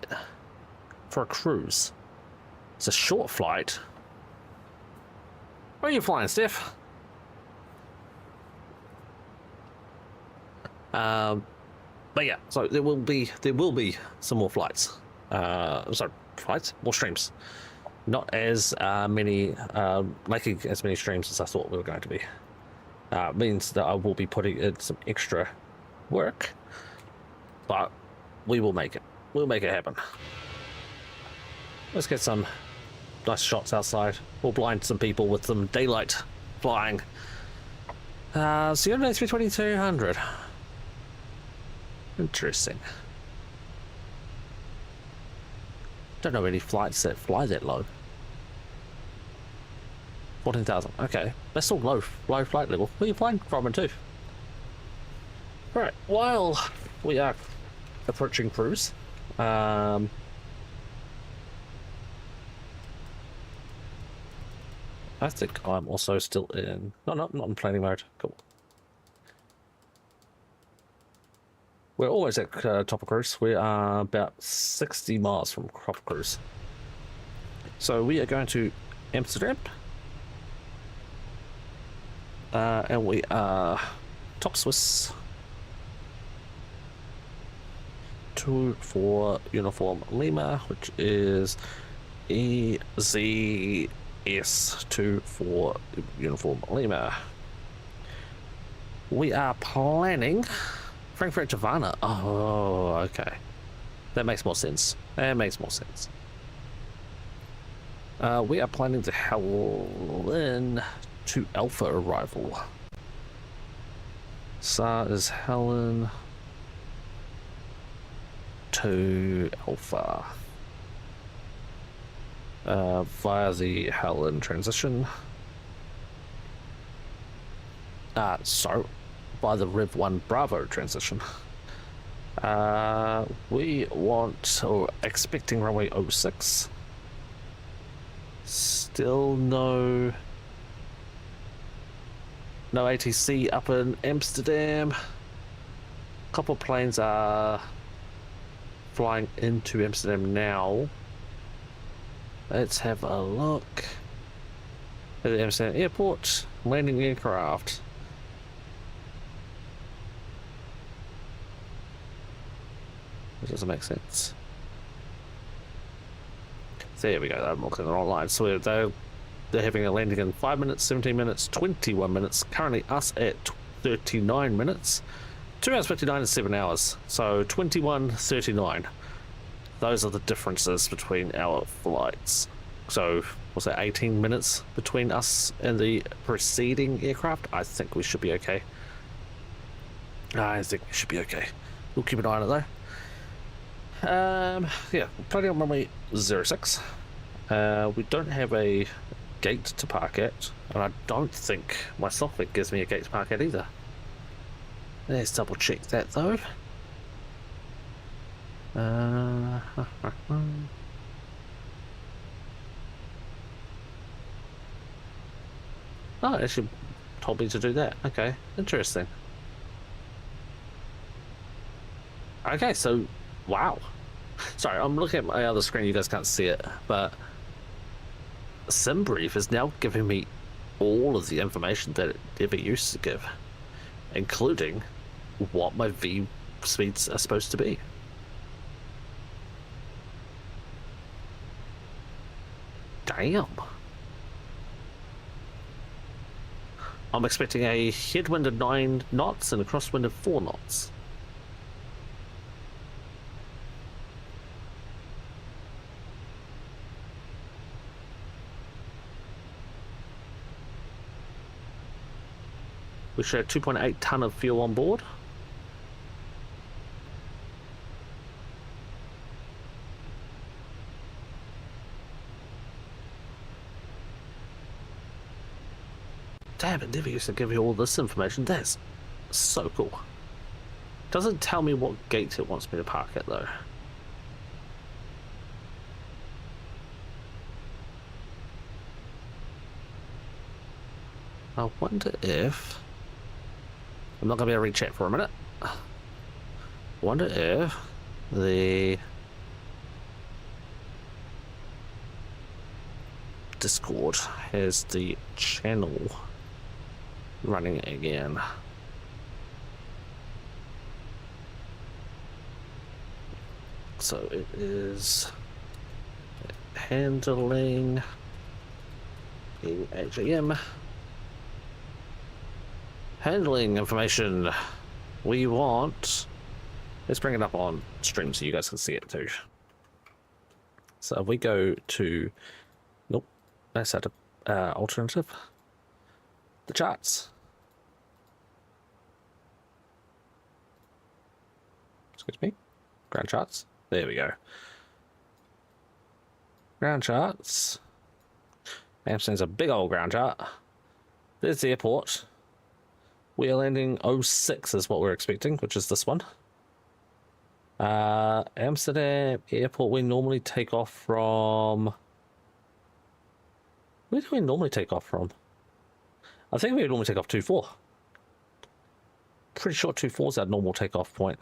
for a cruise. It's a short flight. Where are you flying, Steph? But yeah, so there will be some more flights. More streams. Not as many, making as many streams as I thought we were going to be. Means that I will be putting in some extra work, but we will make it. We'll make it happen. Let's get some nice shots outside. We'll blind some people with some daylight flying. So you're on A320-200. Interesting. Don't know any flights that fly that low. 14,000. Okay, that's still low flight level. Where are you flying from and to? Right. While we are approaching cruise, I think I'm also still in. No, not in planning mode. Cool. We're almost at top of cruise. We are about 60 miles from top of cruise. So we are going to Amsterdam. And we are top Swiss. 2 for uniform Lima, which is EZS 2 for uniform Lima. We are planning Frankfurt to Varna. Oh, okay. That makes more sense. That makes more sense. We are planning to Helen to Alpha arrival. SAR is Helen to Alpha. Via the Helen transition. So by the Rev 1 Bravo transition. We want, or expecting runway 06. Still no ATC up in Amsterdam. A couple of planes are flying into Amsterdam now. Let's have a look at the Amsterdam airport. Landing aircraft. It doesn't make sense. There we go. I'm looking at the wrong line. So they're having a landing in 5 minutes, 17 minutes, 21 minutes. Currently us at 39 minutes. 2 hours 59 and 7 hours. So 21, 39. Those are the differences between our flights. So was that 18 minutes between us and the preceding aircraft? I think we should be okay. I think we should be okay. We'll keep an eye on it though. Yeah, planning on runway 06. We don't have a gate to park at, and I don't think my software gives me a gate to park at either. Let's double check that though. Oh, it actually told me to do that. Okay, interesting. Okay, so wow. Sorry, I'm looking at my other screen, you guys can't see it, but SimBrief is now giving me all of the information that it ever used to give, including what my V speeds are supposed to be. Damn. I'm expecting a headwind of 9 knots and a crosswind of 4 knots. We should have 2.8 ton of fuel on board. Damn, it never used to give me all this information. That's so cool. Doesn't tell me what gate it wants me to park at, though. I wonder if... I'm not going to be able to read chat for a minute. I wonder if the Discord has the channel running again. So it is handling EHAM. Handling information. We want... Let's bring it up on stream so you guys can see it too. So if we go to... Nope. That's that alternative. The charts. Excuse me. Ground charts. There we go. Ground charts. Amsterdam's a big old ground chart. There's the airport. We are landing 06 is what we're expecting, which is this one. Amsterdam airport, we normally take off from... Where do we normally take off from? I think we would normally take off 24. Pretty sure 24 is our normal takeoff point.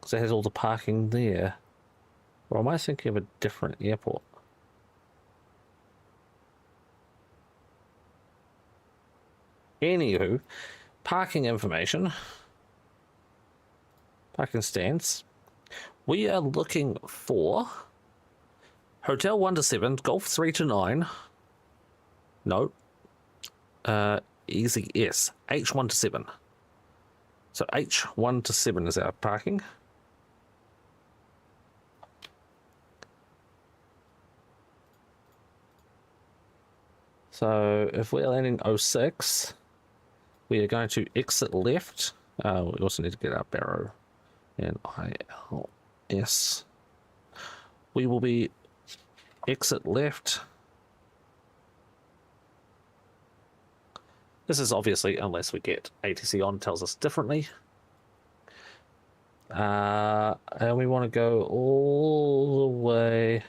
Because it has all the parking there. Or am I thinking of a different airport? Anywho, parking information. Parking stands. We are looking for Hotel 1 to 7, Golf 3 to 9. No. Easy S. H1 to 7. So H1 to 7 is our parking. So if we're landing 06, we are going to exit left. We also need to get our barrow and ILS. We will be exit left. This is obviously unless we get ATC on, tells us differently. And we want to go all the way.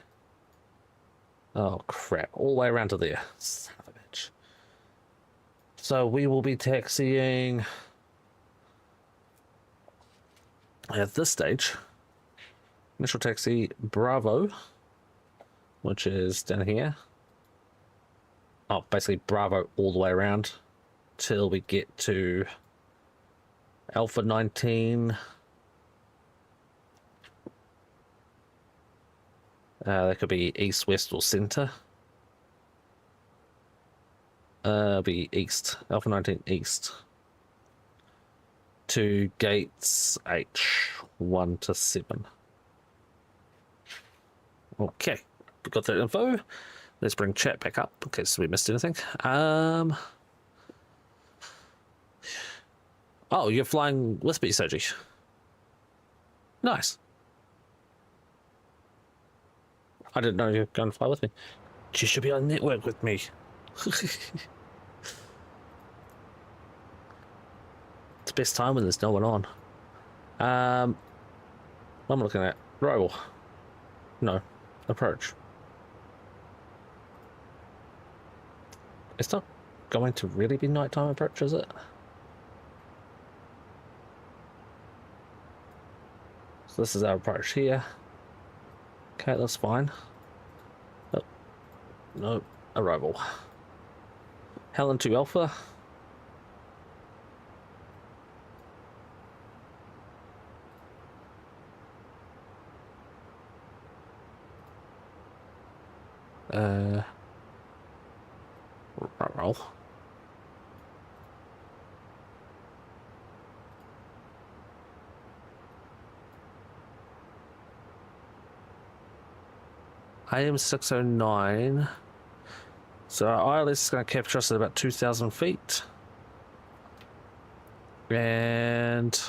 Oh crap! All the way around to there. Son of a bitch. So we will be taxiing at this stage. Initial taxi Bravo, which is down here. Oh, basically Bravo all the way around till we get to Alpha 19. That could be east, west, or center. Be east. Alpha 19 east. To gates H1 to 7. Okay, we got that info. Let's bring chat back up in case we missed anything. Oh, you're flying with me, Soji. Nice. I didn't know you were going to fly with me. You should be on network with me. It's the best time when there's no one on. I'm looking at roll. No, approach. It's not going to really be nighttime approach, is it? So this is our approach here. Okay, that's fine. Oh, no, arrival. Helen 2 Alpha. Roll. I am 609. So our ILS is going to capture us at about 2,000 feet. And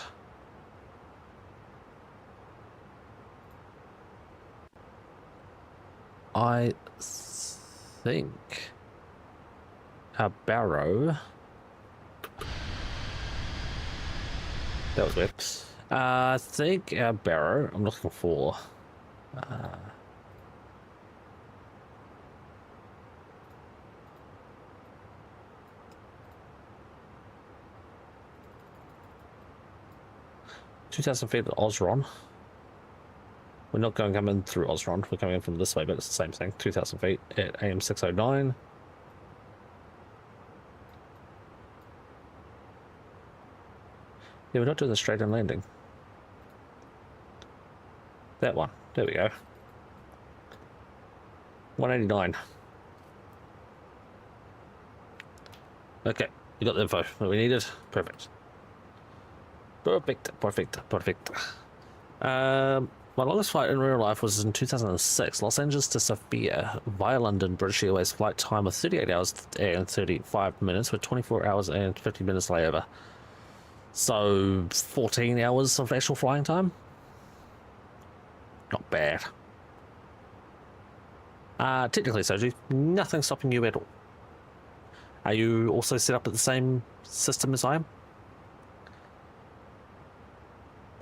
I think our barrow. That was weird. I think our barrow, I'm looking for... 2,000 feet at Osron. We're not going coming through Osron. We're coming in from this way, but it's the same thing. 2,000 feet at AM 609. Yeah, we're not doing the straight-in landing. That one. There we go. 189. Okay, we got the info that we needed. Perfect. Perfect. My longest flight in real life was in 2006, Los Angeles to Sofia via London, British Airways. Flight time of 38 hours and 35 minutes with 24 hours and 50 minutes layover. So 14 hours of actual flying time. Not bad. Technically, Soji, nothing stopping you at all. Are you also set up at the same system as I am?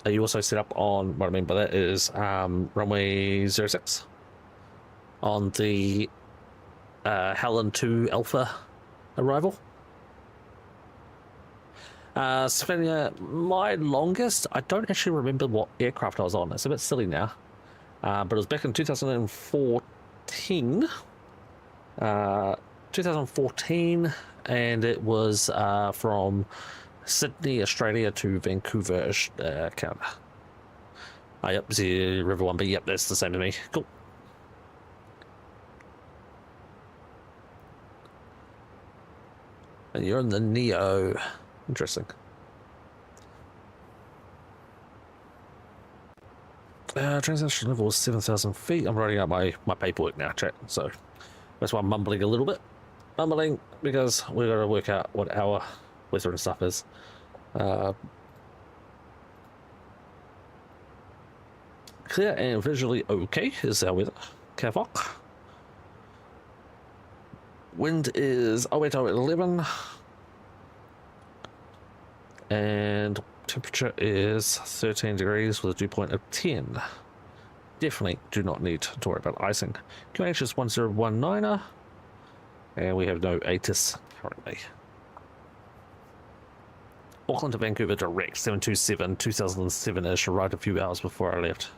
Are you also set up on, what I mean by that is runway 06 on the Helen 2 Alpha arrival? Svenja, my longest, I don't actually remember what aircraft I was on. It's a bit silly now. But it was back in 2014. 2014, and it was from Sydney, Australia to Vancouver, Canada. Oh, yep, the River 1B, yep, that's the same as me. Cool. And you're in the Neo. Interesting. Transaction level is 7,000 feet. I'm writing out my paperwork now, chat, so that's why I'm mumbling a little bit. Mumbling because we've got to work out what our weather and stuff is. Clear and visually okay is our weather. Cavok. Wind is 080 at 11. And temperature is 13 degrees with a dew point of 10. Definitely do not need to worry about icing. QH is 1019er. And we have no ATIS currently. Auckland to Vancouver direct, 727, 2007-ish, arrived a few hours before I left.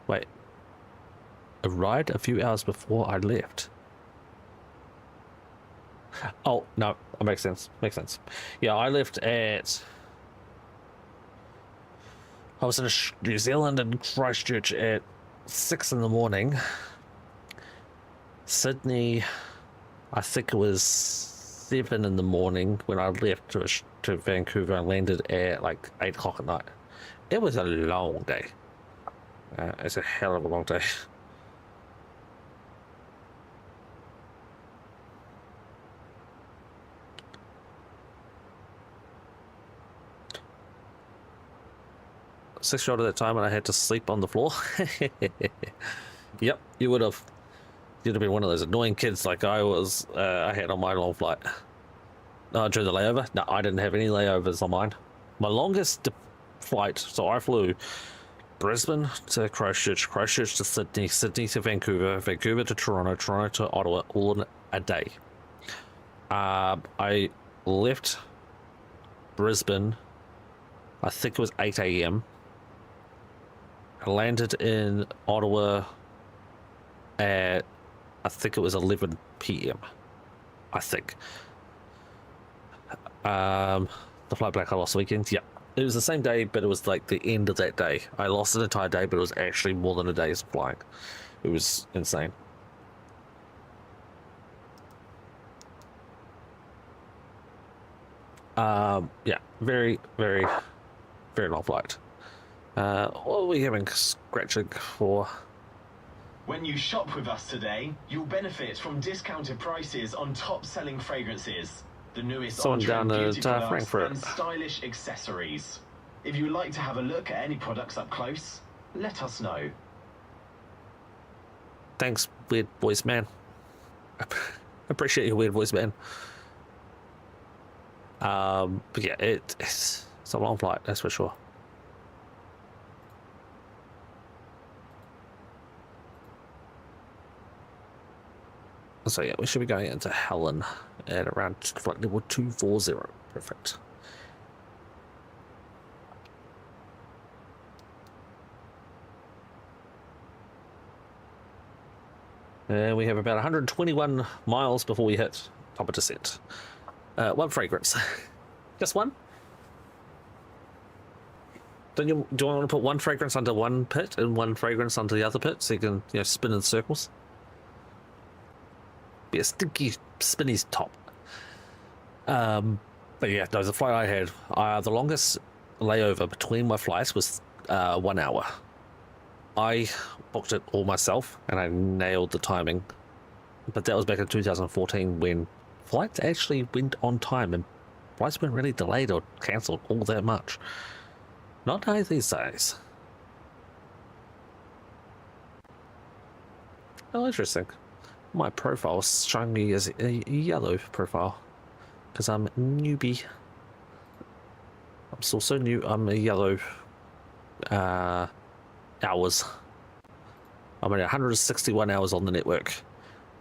Wait. Arrived a few hours before I left? Oh, no, that makes sense. Makes sense. Yeah, I left at... I was in New Zealand and Christchurch at 6 in the morning. Sydney, I think it was 7 in the morning when I left to Vancouver and landed at like 8 o'clock at night. It was a long day. It's a hell of a long day. Six-year-old at that time and I had to sleep on the floor. Yep, you would have. You'd have been one of those annoying kids like I was. I had on my long flight. During the layover? No, I didn't have any layovers on mine. My longest flight, so I flew Brisbane to Christchurch, Christchurch to Sydney, Sydney to Vancouver, Vancouver to Toronto, Toronto to Ottawa, all in a day. I left Brisbane, I think it was 8 a.m. I landed in Ottawa at, I think it was 11 p.m. I think. The flight back I lost weekend, yeah. It was the same day, but it was like the end of that day. I lost an entire day, but it was actually more than a day's flying. It was insane. Yeah, very, very, very long flight. What are we having scratching for? When you shop with us today, you'll benefit from discounted prices on top-selling fragrances, the newest Someone down beauty at products Frankfurt. and stylish accessories. If you'd like to have a look at any products up close, let us know. Thanks, weird voice man. Appreciate your weird voice man. But yeah, it's a long flight, that's for sure. So yeah, we should be going into Helen at around flight level 240. Perfect. And we have about 121 miles before we hit top of descent. One fragrance. Just one? Do I want to put one fragrance under one pit and one fragrance under the other pit so you can, you know, spin in circles? Be a stinky, spinny top. But yeah, no, the flight I had, the longest layover between my flights was 1 hour. I booked it all myself and I nailed the timing. But that was back in 2014 when flights actually went on time and flights weren't really delayed or cancelled all that much. Not like these days. Oh, interesting. My profile is showing me as a yellow profile because I'm newbie. I'm still so new. I'm a yellow hours. I'm at 161 hours on the network,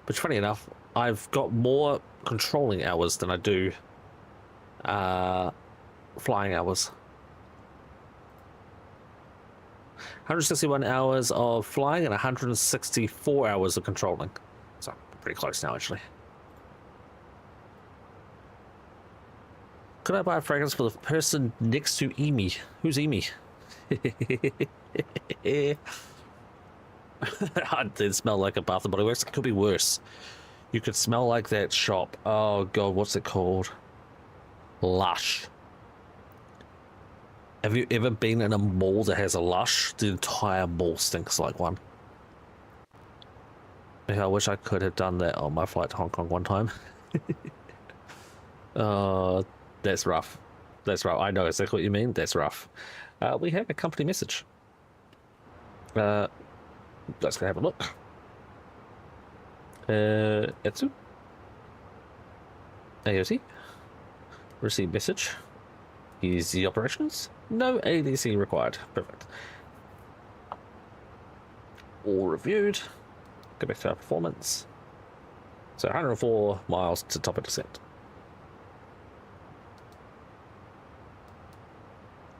which, funny enough, I've got more controlling hours than I do flying hours. 161 hours of flying and 164 hours of controlling. So pretty close now, actually. Could I buy a fragrance for the person next to Amy? Who's Amy? I did smell like a Bath and Body Works. It could be worse. You could smell like that shop. Oh god, what's it called? Lush. Have you ever been in a mall that has a Lush? The entire mall stinks like one. Yeah, I wish I could have done that on my flight to Hong Kong one time. That's rough. That's rough. I know exactly what you mean. That's rough. We have a company message. Let's go have a look. Etsu. AOC. Receive message. Easy operations. No ADC required. Perfect. All reviewed. Go back to our performance. So 104 miles to top of descent.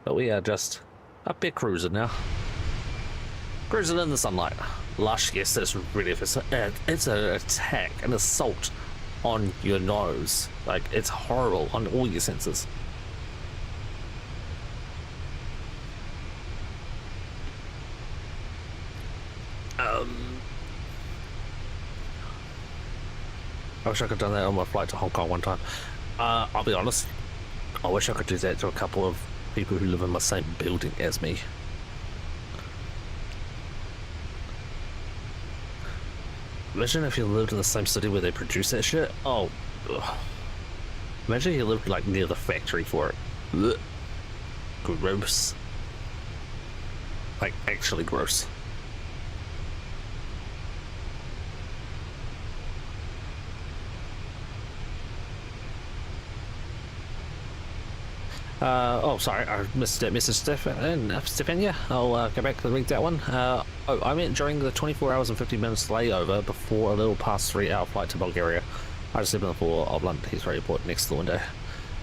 But we are just up here cruising now. Cruising in the sunlight. Lush, yes, that's really, it's an attack, an assault on your nose. Like, it's horrible on all your senses. I wish I could have done that on my flight to Hong Kong one time. I'll be honest, I wish I could do that to a couple of people who live in the same building as me. Imagine if you lived in the same city where they produce that shit. Oh, ugh. Imagine you lived like near the factory for it. Ugh. Gross. Like actually gross. Oh, sorry, I missed it, Mrs. Stefania. I'll go back and read that one. Oh, I meant during the 24 hours and 50 minutes layover before a little past 3-hour flight to Bulgaria. I just lived in the floor of London Heathrow Airport next to the window.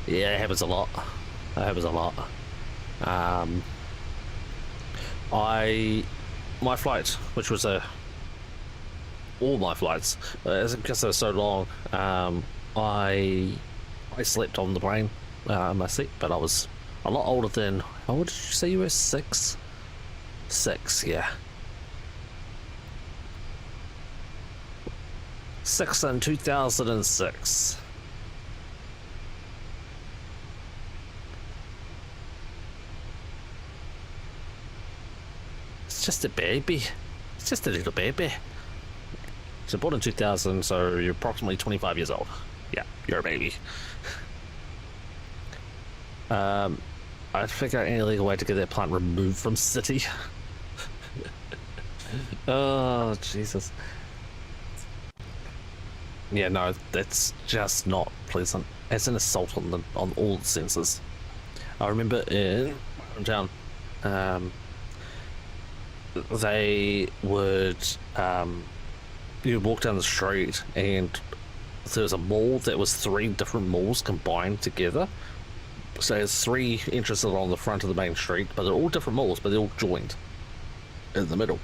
Yeah, it happens a lot. It happens a lot. My flight, which was all my flights, because they were so long, I slept on the plane. In my seat, but I was a lot older than, how old did you say you were? 6? 6, yeah. 6 in 2006. It's just a baby. It's just a little baby. So born in 2000, so you're approximately 25 years old. Yeah, you're a baby. I'd figure out any legal way to get that plant removed from city. Oh, Jesus. Yeah, no, that's just not pleasant. It's an assault on all the senses. I remember in my hometown, they would you would walk down the street and there was a mall that was 3 different malls combined together. So there's 3 entrances along the front of the main street, but they're all different malls, but they're all joined in the middle.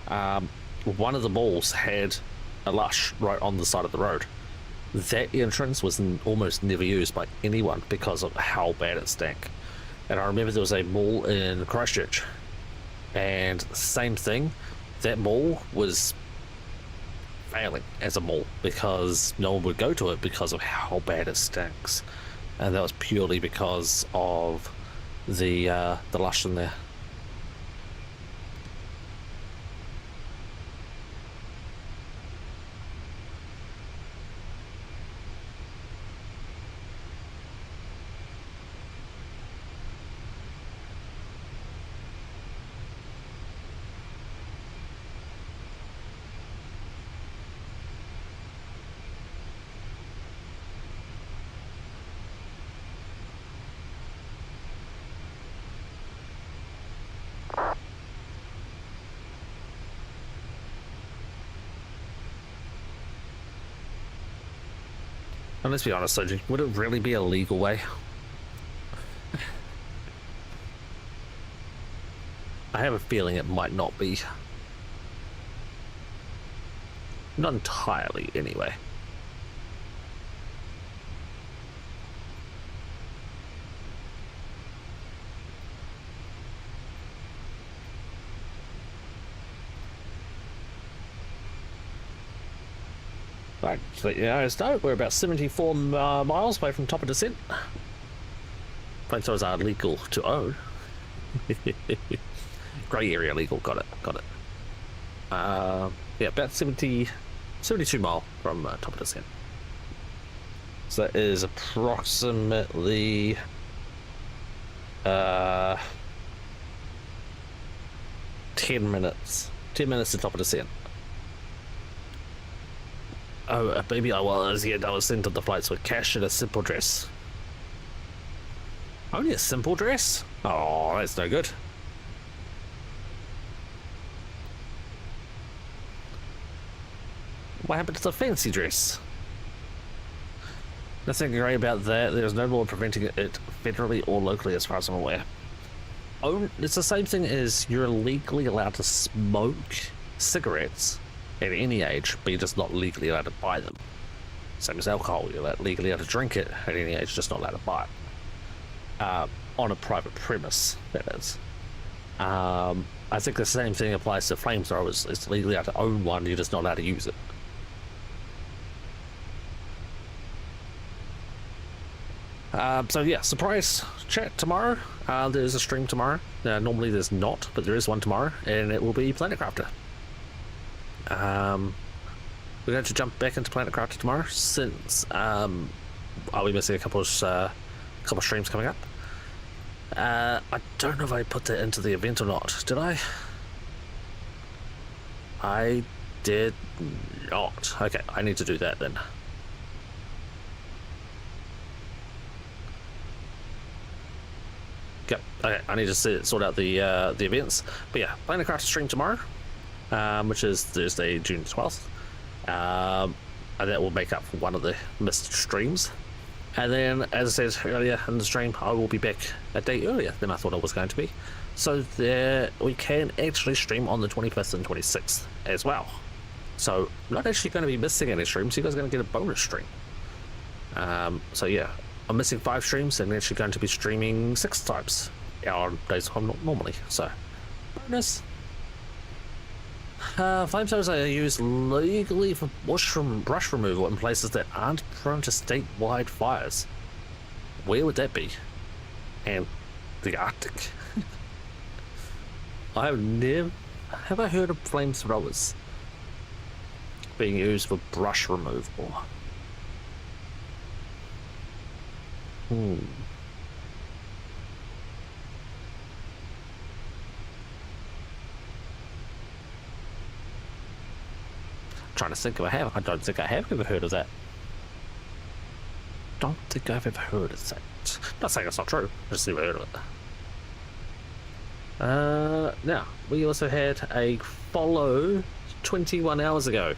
One of the malls had a Lush right on the side of the road. That entrance was almost never used by anyone because of how bad it stank. And I remember there was a mall in Christchurch, and same thing, that mall was failing as a mall because no one would go to it because of how bad it stinks, and that was purely because of the Lush in there. And let's be honest, Soji, would it really be a legal way? I have a feeling it might not be. Not entirely, anyway. Right, so yeah, so we're about 74 miles away from top of descent. Flamethrowers are legal to own. Grey area legal, got it. Yeah, about 72 mile from top of descent. So that is approximately 10 minutes. 10 minutes to top of descent. Oh, maybe I was sent to the flights with cash and a simple dress. Only a simple dress? Oh, that's no good. What happened to the fancy dress? Nothing great about that. There's no law preventing it federally or locally as far as I'm aware. Oh, it's the same thing as you're legally allowed to smoke cigarettes at any age, but you're just not legally allowed to buy them. Same as alcohol, you're legally allowed to drink it at any age, just not allowed to buy it. On a private premise, that is. I think the same thing applies to flamethrowers. It's legally allowed to own one, you're just not allowed to use it. So yeah, surprise chat tomorrow. There's a stream tomorrow. Normally there's not, but there is one tomorrow, and it will be Planet Crafter. We're going to jump back into Planet Crafter tomorrow since I'll be missing a couple of streams coming up. I don't know if I put that into the event or not. Did I? I did not. Okay, I need to do that then. Okay, I need to sort out the events. But yeah, Planet Crafter stream tomorrow, which is Thursday, June 12th. And that will make up for one of the missed streams. And then, as I said earlier in the stream, I will be back a day earlier than I thought I was going to be. So there, we can actually stream on the 25th and 26th as well. So I'm not actually going to be missing any streams. You guys are going to get a bonus stream. So yeah, I'm missing 5 streams and I'm actually going to be streaming 6 times on days I'm not normally. So bonus. Flamethrowers are used legally for brush removal in places that aren't prone to statewide fires. Where would that be? And the Arctic. I have I heard of flamethrowers being used for brush removal? trying to think if I have. I don't think I have ever heard of that. Don't think I've ever heard of that. Not saying it's not true. I just never heard of it. Now, we also had a follow 21 hours ago,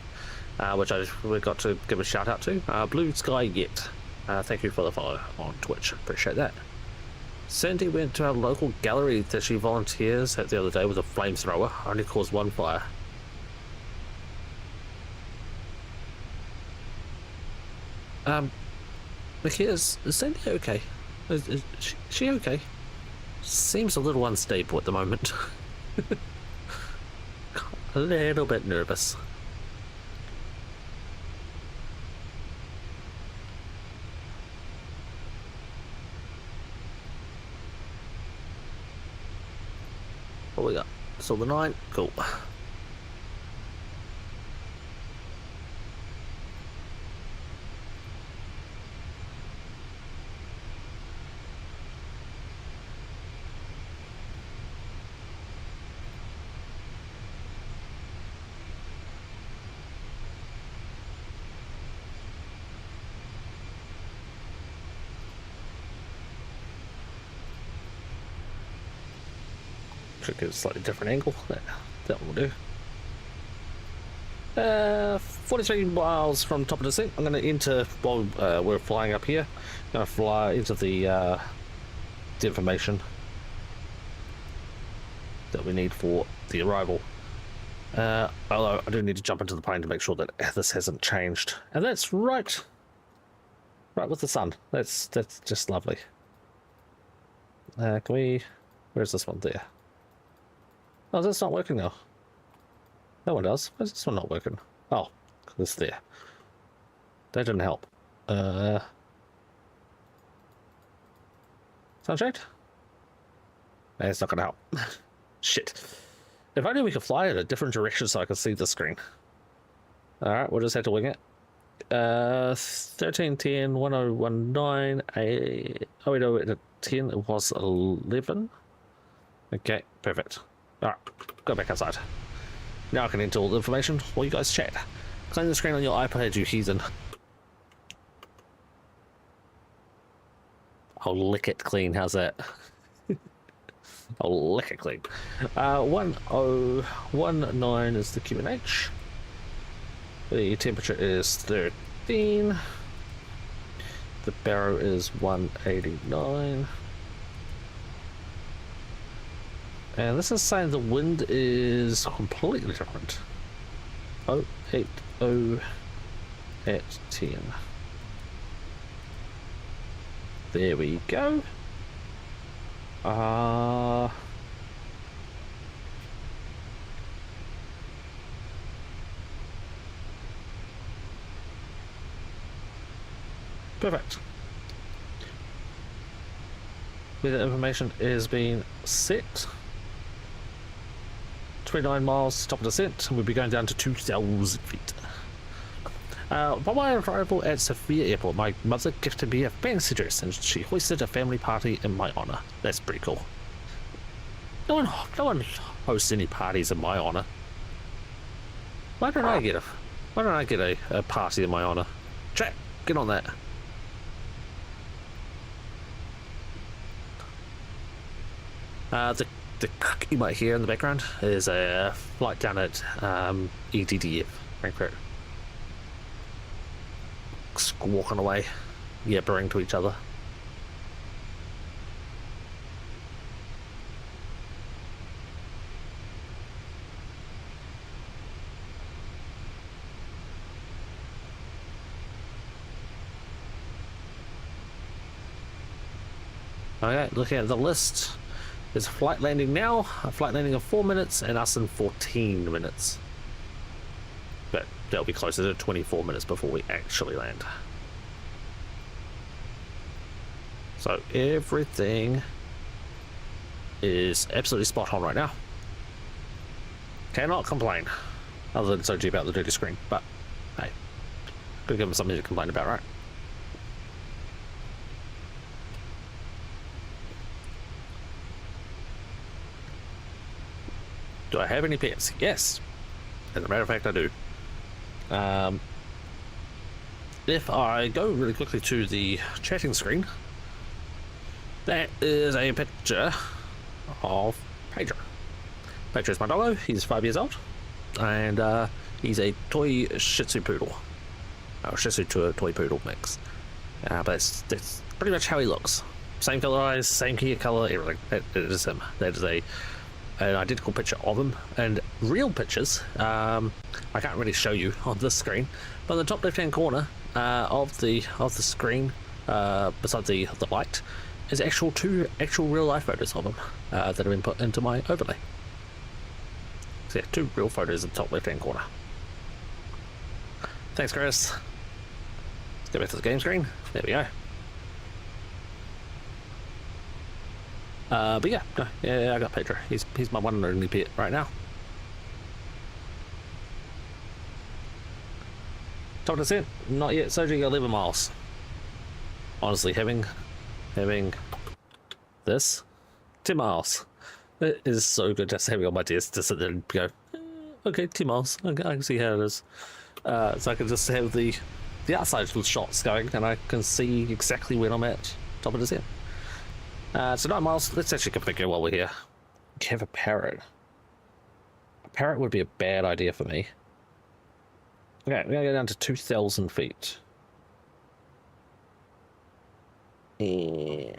which we got to give a shout out to. Blue Sky Yet. Thank you for the follow on Twitch. Appreciate that. Sandy went to our local gallery that she volunteers at the other day with a flamethrower. Only caused one fire. Mickey, is Sandy okay? Is she okay? Seems a little unstable at the moment. A little bit nervous. What we got? Silver 9, cool. Should get a slightly different angle. That will do. 43 miles from top of the descent. I'm going to enter while we're flying up here. I'm going to fly into the information that we need for the arrival. Although I do need to jump into the plane to make sure that this hasn't changed. And that's right with the sun. That's just lovely. Can we? Where's this one? There. Oh, that's not working now. That one does. Why is this one not working? Oh, it's there. That didn't help. Sunshade? Nah, it's not gonna help. Shit. If only we could fly in a different direction so I could see the screen. Alright, we'll just have to wing it. 1310 1019 10. It was 11. Okay, perfect. Alright, go back outside. Now I can enter all the information while you guys chat. Clean the screen on your iPad, you heathen. I'll lick it clean, how's that? I'll lick it clean. 1019 is the QNH. The temperature is 13. The barrow is 189. And this is saying the wind is completely different. 080 at 10. There we go. Perfect. Weather information is being set. 29 miles top of descent. We'll be going down to 2,000 feet. Upon my arrival at Sofia Airport, my mother gifted me a fancy dress and she hosted a family party in my honor. That's pretty cool. No one hosts any parties in my honor. Why don't I get a party in my honor? Chat, get on that. The you might hear in the background is a flight down at EDDF, Frankfurt. Squawking away, yappering to each other. Okay, looking at the list. There's a flight landing now, a flight landing of 4 minutes, and us in 14 minutes. But that'll be closer to 24 minutes before we actually land. So everything is absolutely spot on right now. Cannot complain. Other than Soji about the dirty screen, but hey, gotta give him something to complain about, right? Do I have any pets? Yes. As a matter of fact, I do. If I go really quickly to the chatting screen, that is a picture of Pedro. Pedro's my doggo. He's 5 years old, and he's a toy Shih Tzu poodle. Shih Tzu to a toy poodle mix. But that's pretty much how he looks. Same color eyes, same hair color, everything. That is him. That is an identical picture of him. And real pictures, I can't really show you on this screen, but in the top left-hand corner of the screen, beside the light, is two actual real life photos of him that have been put into my overlay. So yeah, 2 real photos in the top left-hand corner. Thanks, Chris. Let's go back to the game screen. There we go. But yeah, no, yeah, I got Pedro. He's my one and only pet right now. Top descent, not yet. Soji 11 miles. Honestly, having this 10 miles. It is so good just having on my desk to sit there and go, okay, 10 miles. Okay, I can see how it is. So I can just have the outside shots going, and I can see exactly when I'm at top of descent. So 9 miles. Let's actually configure while we're here. We have a parrot. A parrot would be a bad idea for me. Okay, we're gonna go down to 2,000 feet. Yeah.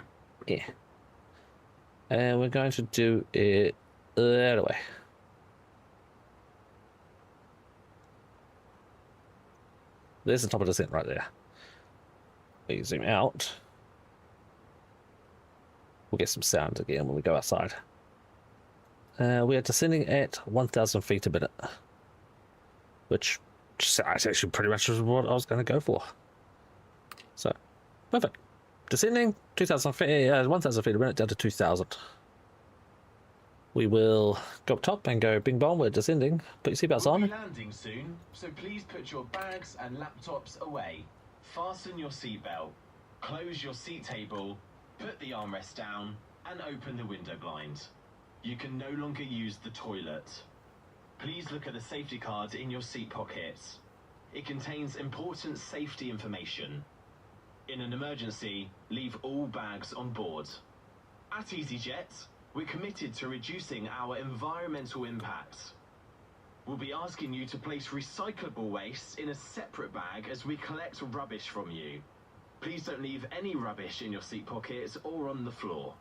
And we're going to do it that way. There's the top of the descent right there. We zoom out. We'll get some sound again when we go outside. We are descending at 1,000 feet a minute, which is actually pretty much what I was going to go for. So, perfect. Descending 2,000 feet, 1,000 feet a minute down to 2,000. We will go up top and go bing bong. We're descending. Put your seatbelts on. We'll be landing soon, so please put your bags and laptops away. Fasten your seatbelt. Close your seat table. Put the armrest down and open the window blind. You can no longer use the toilet. Please look at the safety card in your seat pockets. It contains important safety information. In an emergency, leave all bags on board. At EasyJet, we're committed to reducing our environmental impact. We'll be asking you to place recyclable waste in a separate bag as we collect rubbish from you. Please don't leave any rubbish in your seat pockets or on the floor.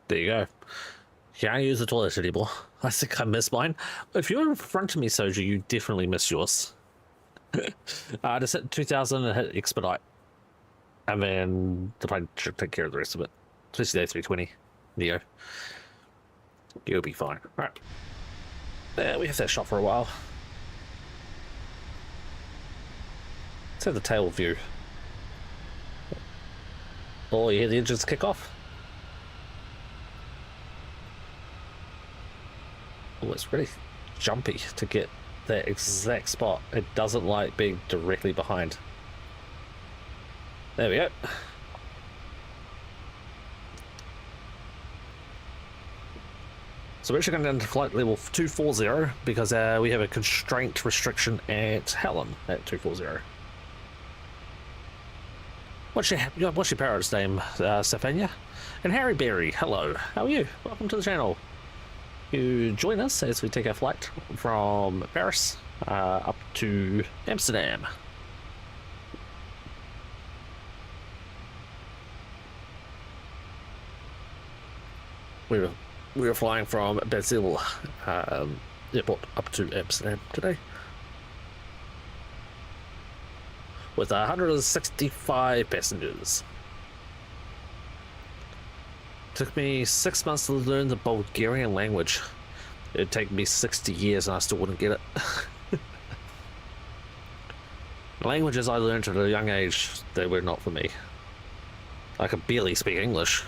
There you go. Can't use the toilet anymore. I think I missed mine. If you're in front of me, Soji, you definitely missed yours. Just hit 2,000 and hit expedite. And then the plane should take care of the rest of it. Especially the A320 Neo. You'll be fine. Alright. We have that shot for a while. Let's have the tail view. Oh, you hear the engines kick off? Oh, it's really jumpy to get that exact spot. It doesn't like being directly behind. There we go. So we're actually going down to flight level 240 because we have a constraint restriction at Helen at 240. What's your parrot's name, Stefania? And Harry Berry, hello. How are you? Welcome to the channel. You join us as we take our flight from Paris up to Amsterdam. We were flying from vEZY airport up to Amsterdam today with 165 passengers. Took me 6 months to learn the Bulgarian language. It'd take me 60 years and I still wouldn't get it. Languages I learned at a young age, they were not for me. I could barely speak English.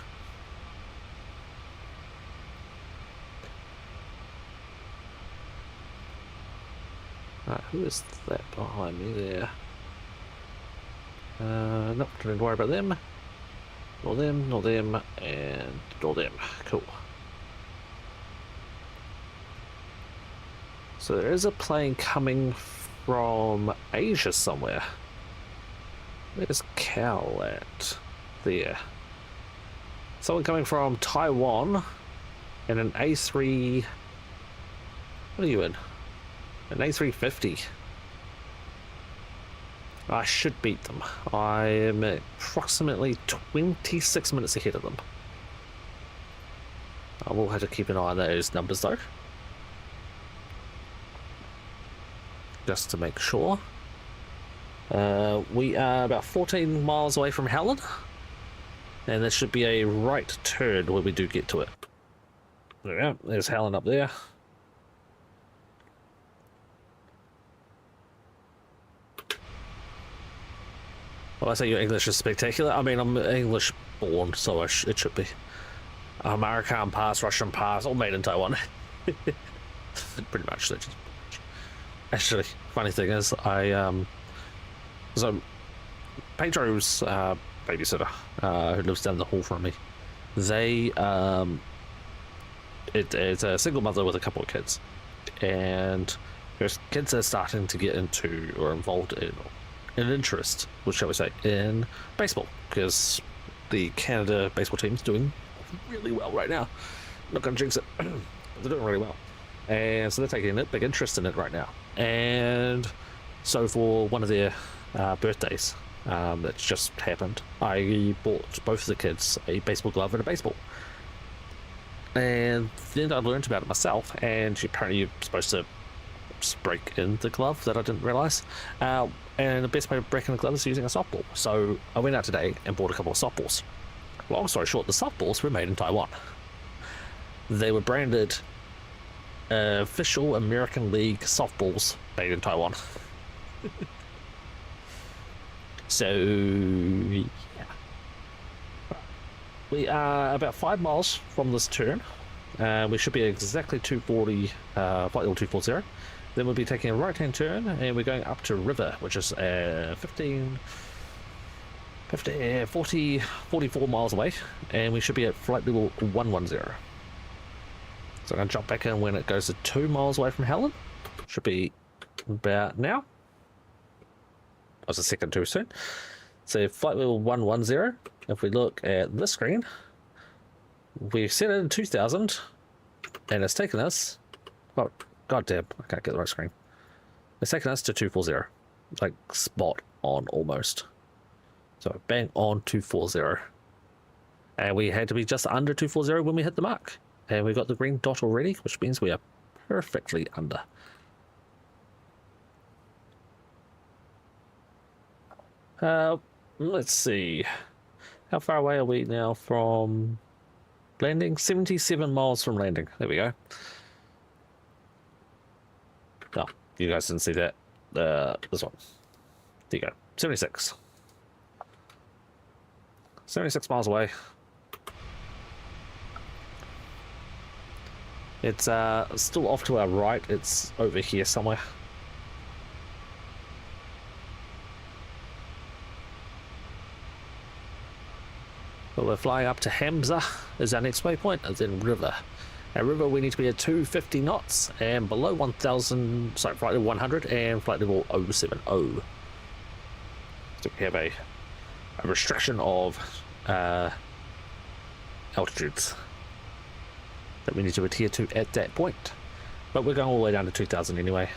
Who is that behind me there? Nope, don't worry about them. Nor them, nor them, and nor them. Cool. So there is a plane coming from Asia somewhere. Where's Cal at? There. Someone coming from Taiwan in an A3. What are you in? An A350. I should beat them. I am approximately 26 minutes ahead of them. I will have to keep an eye on those numbers though. Just to make sure. We are about 14 miles away from Helen. And there should be a right turn when we do get to it. There we go. There's Helen up there. Well, I say your English is spectacular. I mean, I'm English born, so it should be. American pass, Russian pass, all made in Taiwan. Pretty much. Actually, funny thing is, so Pedro's babysitter, who lives down the hall from me, they it's a single mother with a couple of kids, and her kids are starting to get into or involved in an interest, which shall we say, in baseball, because the Canada baseball team's doing really well right now. I'm not gonna jinx it. They're doing really well, and so they're taking a big interest in it right now. And so for one of their birthdays that's just happened, I bought both of the kids a baseball glove and a baseball. And then I learned about it myself, and apparently you're supposed to break in the glove, that I didn't realise. And the best way of breaking the glove is using a softball. So I went out today and bought a couple of softballs. Long story short, the softballs were made in Taiwan. They were branded official American League softballs made in Taiwan. So, yeah. We are about 5 miles from this turn. We should be exactly 240, flight level 240. Then we'll be taking a right-hand turn, and we're going up to River, which is 44 miles away, and we should be at flight level 110. So I'm going to jump back in when it goes to 2 miles away from Helen. Should be about now. I was a second too soon. So flight level 110. If we look at this screen, we've set it in 2000, and it's taken us, oh, goddamn, I can't get the right screen. It's taken us to 240, like spot on almost. So bang on 240. And we had to be just under 240 when we hit the mark. And we got the green dot already, which means we are perfectly under. Let's see. How far away are we now from landing? 77 miles from landing. There we go. Oh, you guys didn't see that. This one. There you go. 76. 76 miles away. It's still off to our right. It's over here somewhere. But we're flying up to Hamza is our next waypoint, and then River. At River we need to be at 250 knots and below 1,000, sorry, flight level 100 and flight level 070. So we have a restriction of altitudes that we need to adhere to at that point. But we're going all the way down to 2,000 anyway,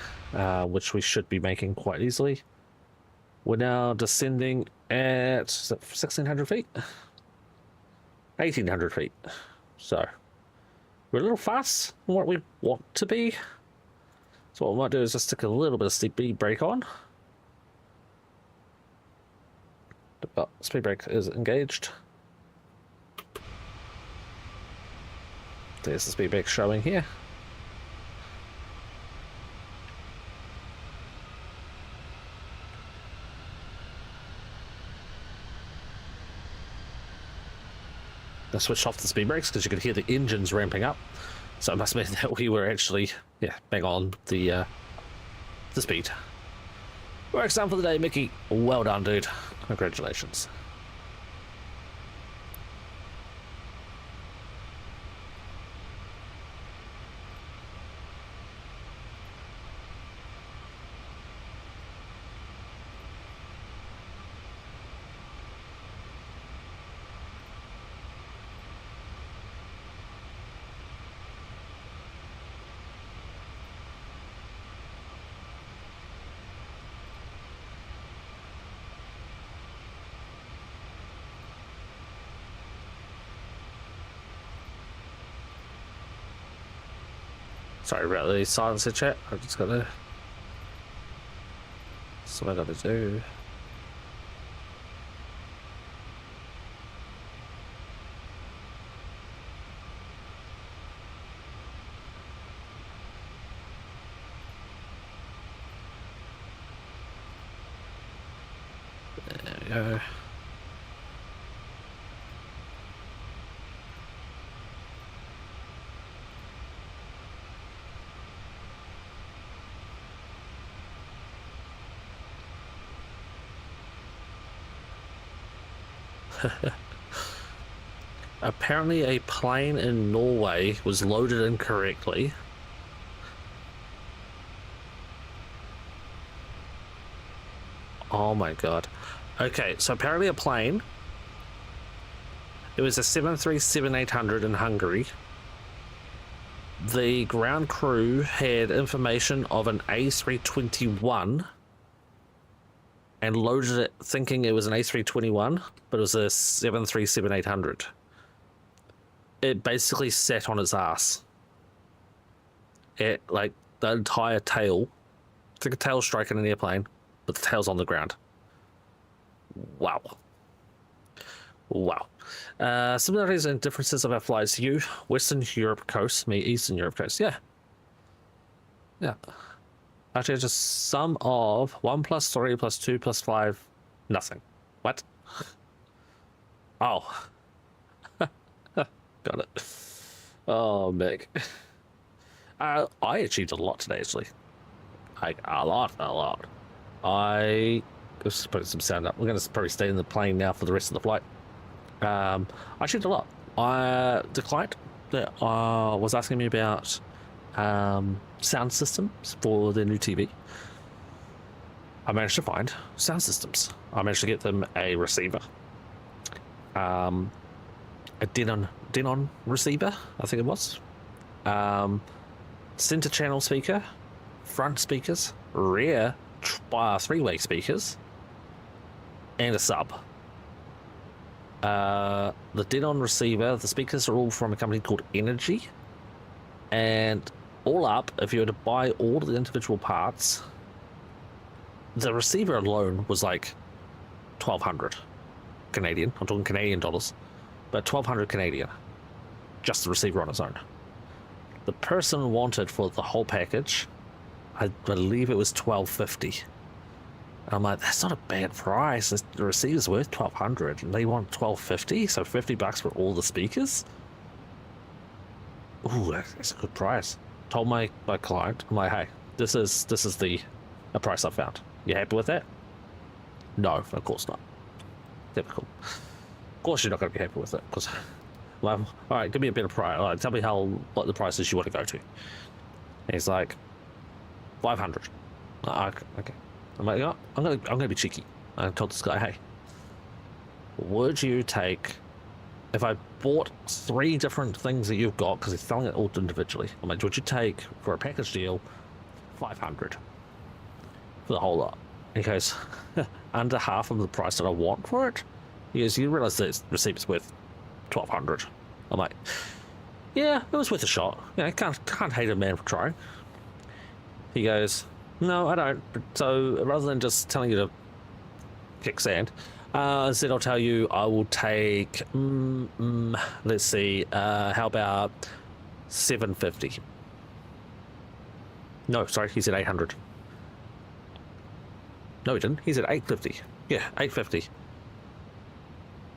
which we should be making quite easily. We're now descending at 1,600 feet. 1,800 feet. So we're a little fast from what we want to be. So what we might do is just stick a little bit of speed brake on. Oh, speed brake is engaged. There's the speed brake showing here. I switched off the speed brakes because you could hear the engines ramping up, so it must mean that we were actually, yeah, bang on the speed. Works done for the day, Mickey. Well done, dude. Congratulations. Sorry about the silence in chat. I just gotta. That's what I gotta do. There we go. Apparently a plane in Norway was loaded incorrectly. Oh my god. Okay, so apparently a plane, it was a 737-800 in Hungary. The ground crew had information of an A321 and loaded it thinking it was an A321, but it was a 737-800. It basically sat on its ass. It, like, the entire tail. It's like a tail striking an airplane, but the tail's on the ground. Wow. Wow. Similarities and differences of our flights. You, Western Europe coast, me, Eastern Europe coast. Yeah. Yeah. Actually, just sum of 1 + 3 + 2 + 5, nothing. What? Oh. Got it. Oh, Mick. I achieved a lot today, actually. Like, a lot. I just put some sound up. We're going to probably stay in the plane now for the rest of the flight. I achieved a lot. The client that was asking me about sound systems for their new TV. I managed to find sound systems. I managed to get them a receiver, a Denon receiver, I think it was, center channel speaker, front speakers, rear three-way speakers, and a sub. The Denon receiver, the speakers are all from a company called Energy, and all up, if you were to buy all the individual parts, the receiver alone was like 1,200 Canadian. I'm talking Canadian dollars, but 1,200 Canadian, just the receiver on its own. The person wanted for the whole package, I believe it was $1,250. And I'm like, that's not a bad price. The receiver's worth $1,200, and they want $1,250, so $50 for all the speakers. Ooh, that's a good price. Told my client, I'm like, hey, this is a price I found. You happy with that? No, of course not. Typical. Of course you're not going to be happy with it, because, well, all right, give me a better price. All right, tell me what the price is you want to go to. And he's like, 500. Okay. I'm like, oh, I'm gonna be cheeky. I told this guy, hey, would you take, if I bought 3 different things that you've got, because he's selling it all individually, I'm like, would you take, for a package deal, 500 for the whole lot? And he goes, under half of the price that I want for it? He goes, you realize that receiver's worth 1,200. I'm like, yeah, it was worth a shot. You know, can't hate a man for trying. He goes, no, I don't. So rather than just telling you to kick sand, instead I'll tell you I will take, let's see, how about 750? No, sorry, he said 800. No, he didn't. He said 850. Yeah, 850.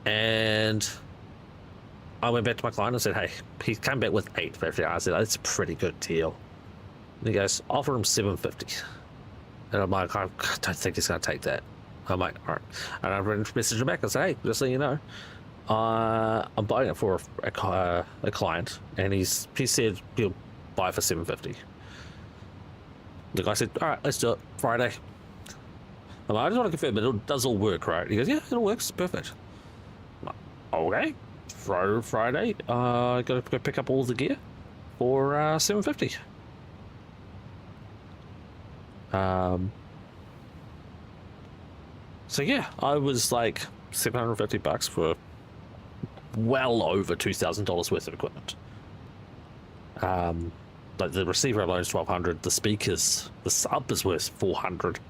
And I went back to my client and said, hey, he came back with 850. I said, that's a pretty good deal. And he goes, offer him 750. And I'm like, I don't think he's going to take that. I'm like, all right. And I messaged him back and said, hey, just so you know, I'm buying it for a client, and he said he'll buy it for 750. The guy said, all right, let's do it Friday. I'm like, I just want to confirm it does all work, right? He goes, yeah, it all works, perfect. I'm like, okay, Friday, I got to go pick up all the gear for 750. So yeah, I was like $750 for well over $2,000 worth of equipment. like the receiver alone is 1200. The speakers, the sub is worth 400,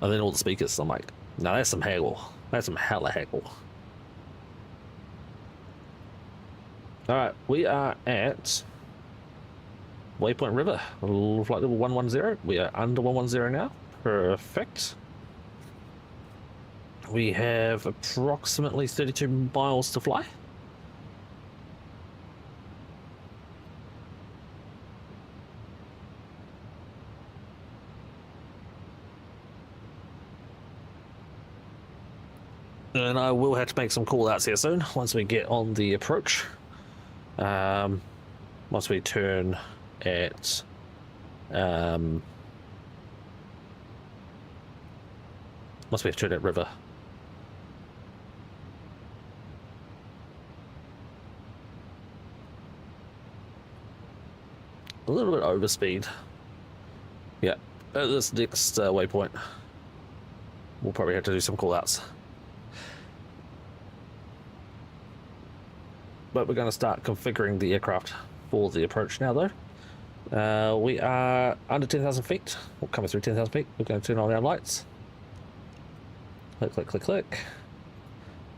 and then all the speakers. I'm like, no, that's some haggle. That's some hella haggle. All right, we are at Waypoint River, flight level 110. We are under 110 now. Perfect. We have approximately 32 miles to fly. And I will have to make some call outs here soon once we get on the approach. Once we turn at once we turn at river. A little bit over speed. Yeah, at this next waypoint, we'll probably have to do some call outs. But we're going to start configuring the aircraft for the approach now, though. We are under 10,000 feet. We're coming through 10,000 feet. We're going to turn on our lights. Click, click, click, click.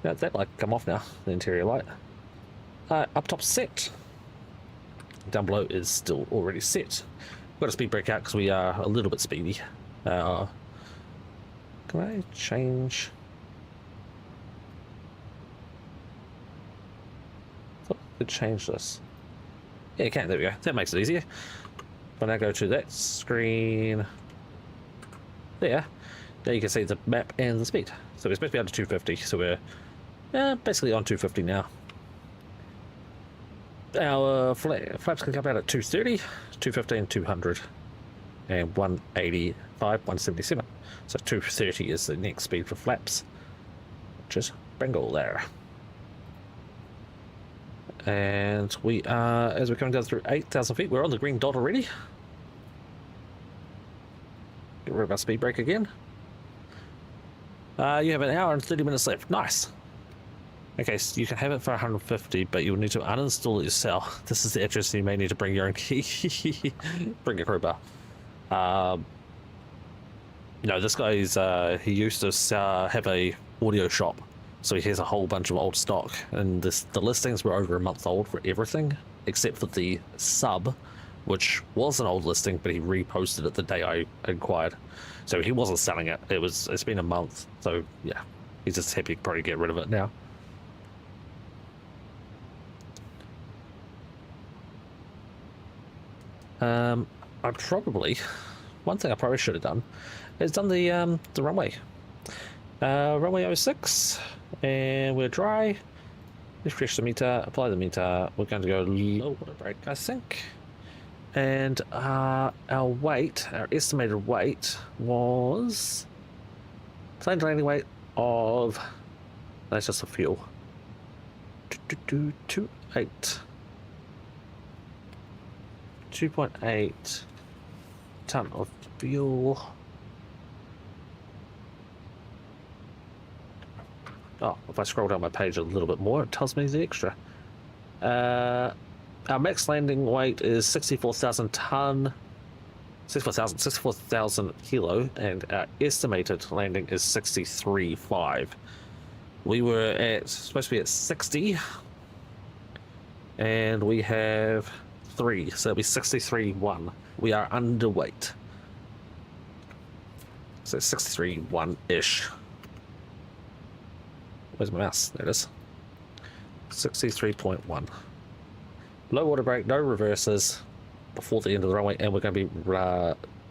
Yeah, that light come off now, the interior light. Up top set. Down below is still already set. We've got a speed break out because we are a little bit speedy. Can I change? Change this. Yeah, you can. There we go. That makes it easier. When I go to that screen, there, you can see the map and the speed. So we're supposed to be under 250. So we're basically on 250 now. Our flaps can come out at 230, 215, 200, and 185, 177. So 230 is the next speed for flaps, which is bingo there. And we are, as we're coming down through 8,000 feet, we're on the green dot already. Get rid of our speed brake again. You have an hour and 30 minutes left. Nice. Okay, so you can have it for 150, but you'll need to uninstall it yourself. This is the address, you may need to bring your own key. Bring your crowbar. You know, this guy's, he used to have a audio shop. So he has a whole bunch of old stock, and the listings were over a month old for everything, except for the sub, which was an old listing, but he reposted it the day I inquired. So he wasn't selling it. It's been a month, so yeah, he's just happy to probably get rid of it now. One thing I probably should have done is done the runway. Runway 06. And we're dry. Refresh the meter, apply the meter. We're going to go low water brake, I think. And our weight, our estimated weight was planned landing weight of, that's just the fuel. 2.8 ton of fuel. Oh, if I scroll down my page a little bit more, it tells me the extra. Our max landing weight is 64,000 ton, 64,000 kilo, and our estimated landing is 63.5. We were supposed to be at 60, and we have 3, so it'll be 63.1. We are underweight. So 63.1-ish. Where's my mouse? There it is. 63.1. Low water brake, no reverses before the end of the runway, and we're going to be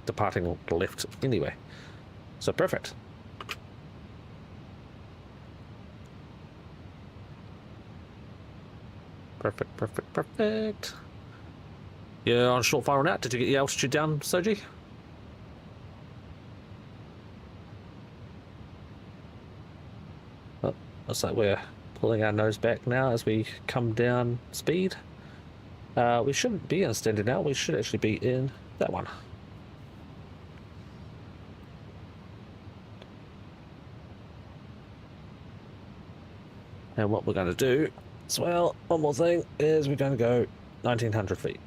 departing left anyway. So perfect. Perfect, perfect, perfect. Yeah, on short fire out. Did you get your altitude down, Soji? Looks like we're pulling our nose back now as we come down speed. We shouldn't be in standard now. We should actually be in that one. And what we're going to do as well, one more thing, is we're going to go 1,900 feet.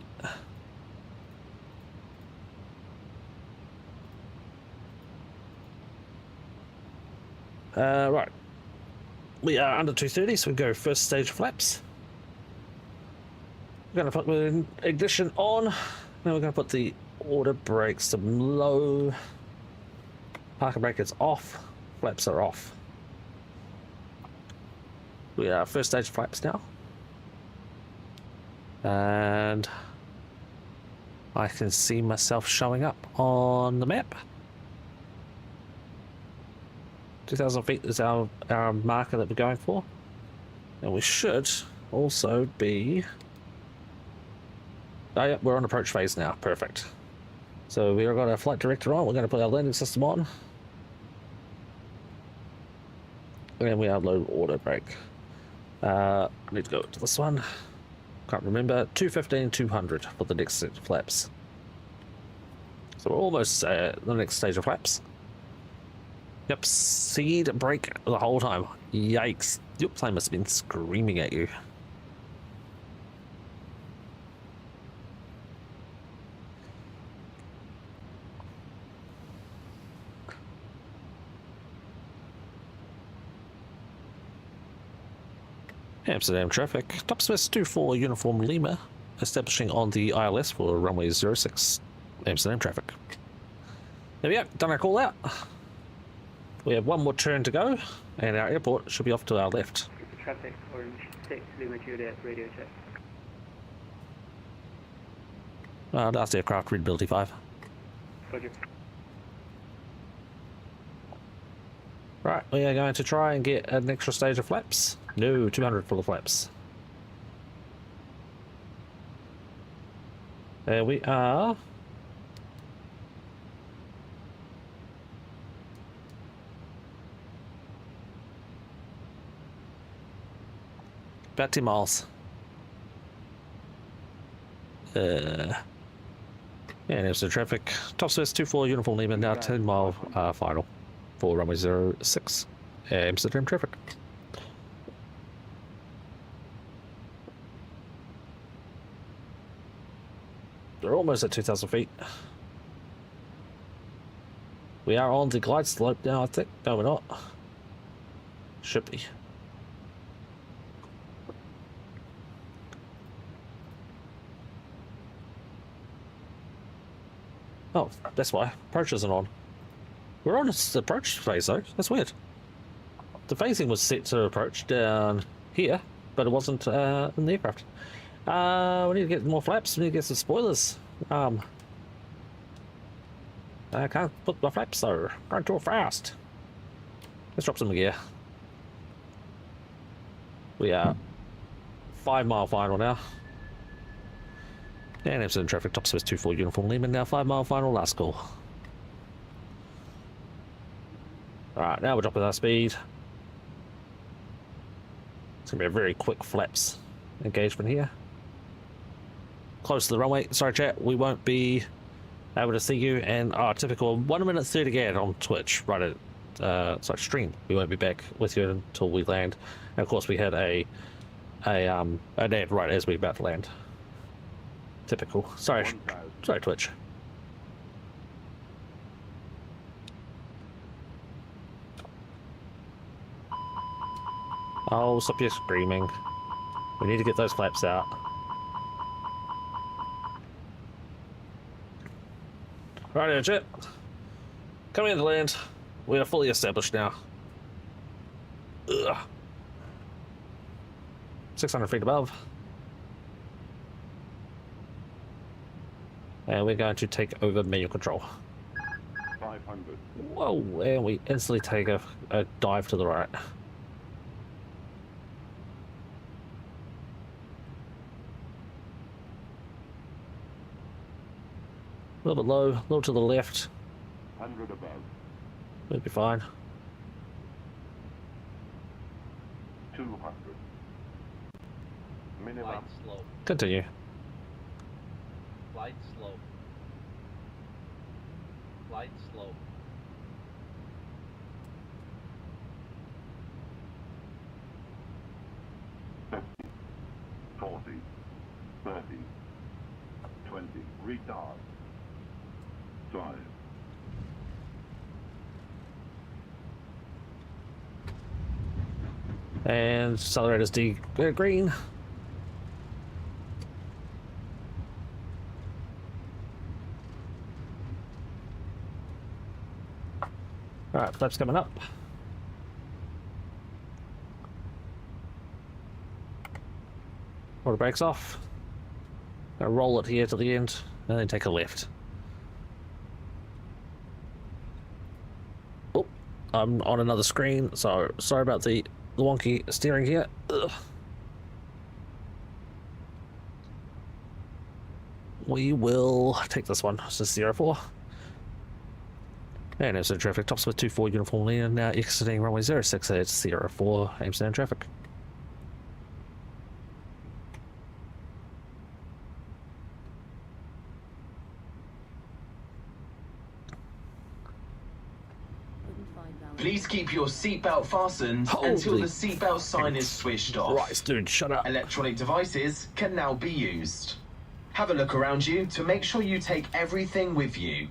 Right. We are under 230, so we go first stage flaps. We're going to put the ignition on. Now we're going to put the auto brakes to low. Parking brake is off. Flaps are off. We are first stage flaps now. And I can see myself showing up on the map. 2,000 feet is our marker that we're going for. And we should also be... Oh yeah, we're on approach phase now. Perfect. So we've got our flight director on. We're going to put our landing system on. And we are low auto brake. I need to go to this one. Can't remember. 215, 200 for the next set of flaps. So we're almost the next stage of flaps. Yep, seed brake the whole time. Yikes. Your plane must have been screaming at you. Amsterdam traffic. Topswest 24 Uniform Lima. Establishing on the ILS for runway 06. Amsterdam traffic. There we go. Done our call out. We have one more turn to go, and our airport should be off to our left. Traffic, Orange 6, Lima Juliet, radio check. Last aircraft, readability 5. Roger. Right, we are going to try and get an extra stage of flaps. No, 200 full of flaps. There we are. About 10 miles. And there's the traffic. Topswest 24 Uniform Lima, now 10 mile final for runway 06. Amsterdam traffic. We're almost at 2,000 feet. We are on the glide slope now, I think. No, we're not. Should be. Oh, that's why. Approach isn't on. We're on the approach phase though. That's weird. The phasing was set to approach down here, but it wasn't in the aircraft. We need to get more flaps. We need to get some spoilers. I can't put my flaps though. Going too fast. Let's drop some gear. We are 5 mile final now. And Amsterdam traffic, Topswest 24 Uniform Lima, now 5 mile final, last call. Alright, now we're dropping our speed. It's going to be a very quick flaps engagement here. Close to the runway. Sorry chat, we won't be able to see you, and our typical 1 minute 30 again on Twitch, right at stream. We won't be back with you until we land. And of course we had an ad right as we're about to land. Typical. Sorry, Twitch. Oh, stop your screaming. We need to get those flaps out. Righto, jet. Coming into land. We are fully established now. Ugh. 600 feet above. And we're going to take over manual control. 500. Whoa, and we instantly take a dive to the right. A little bit low, a little to the left. 100 above. We'll be fine. 200. Minimum. Flight slow. Continue. Flight slow. Flight slow. Fifty. 40. 30. 20. Retard. 5. And accelerators D green. Alright, flaps coming up. Water brakes off. Gonna roll it here to the end, and then take a left. Oh, I'm on another screen, so sorry about the wonky steering here. Ugh. We will take this one. This is 04. And it's in traffic. Tops with 24 uniform lane, and now exiting runway 06. It's 04. Amsterdam traffic. Please keep your seatbelt fastened until the seatbelt sign is switched off. Right, dude, shut up. Electronic devices can now be used. Have a look around you to make sure you take everything with you.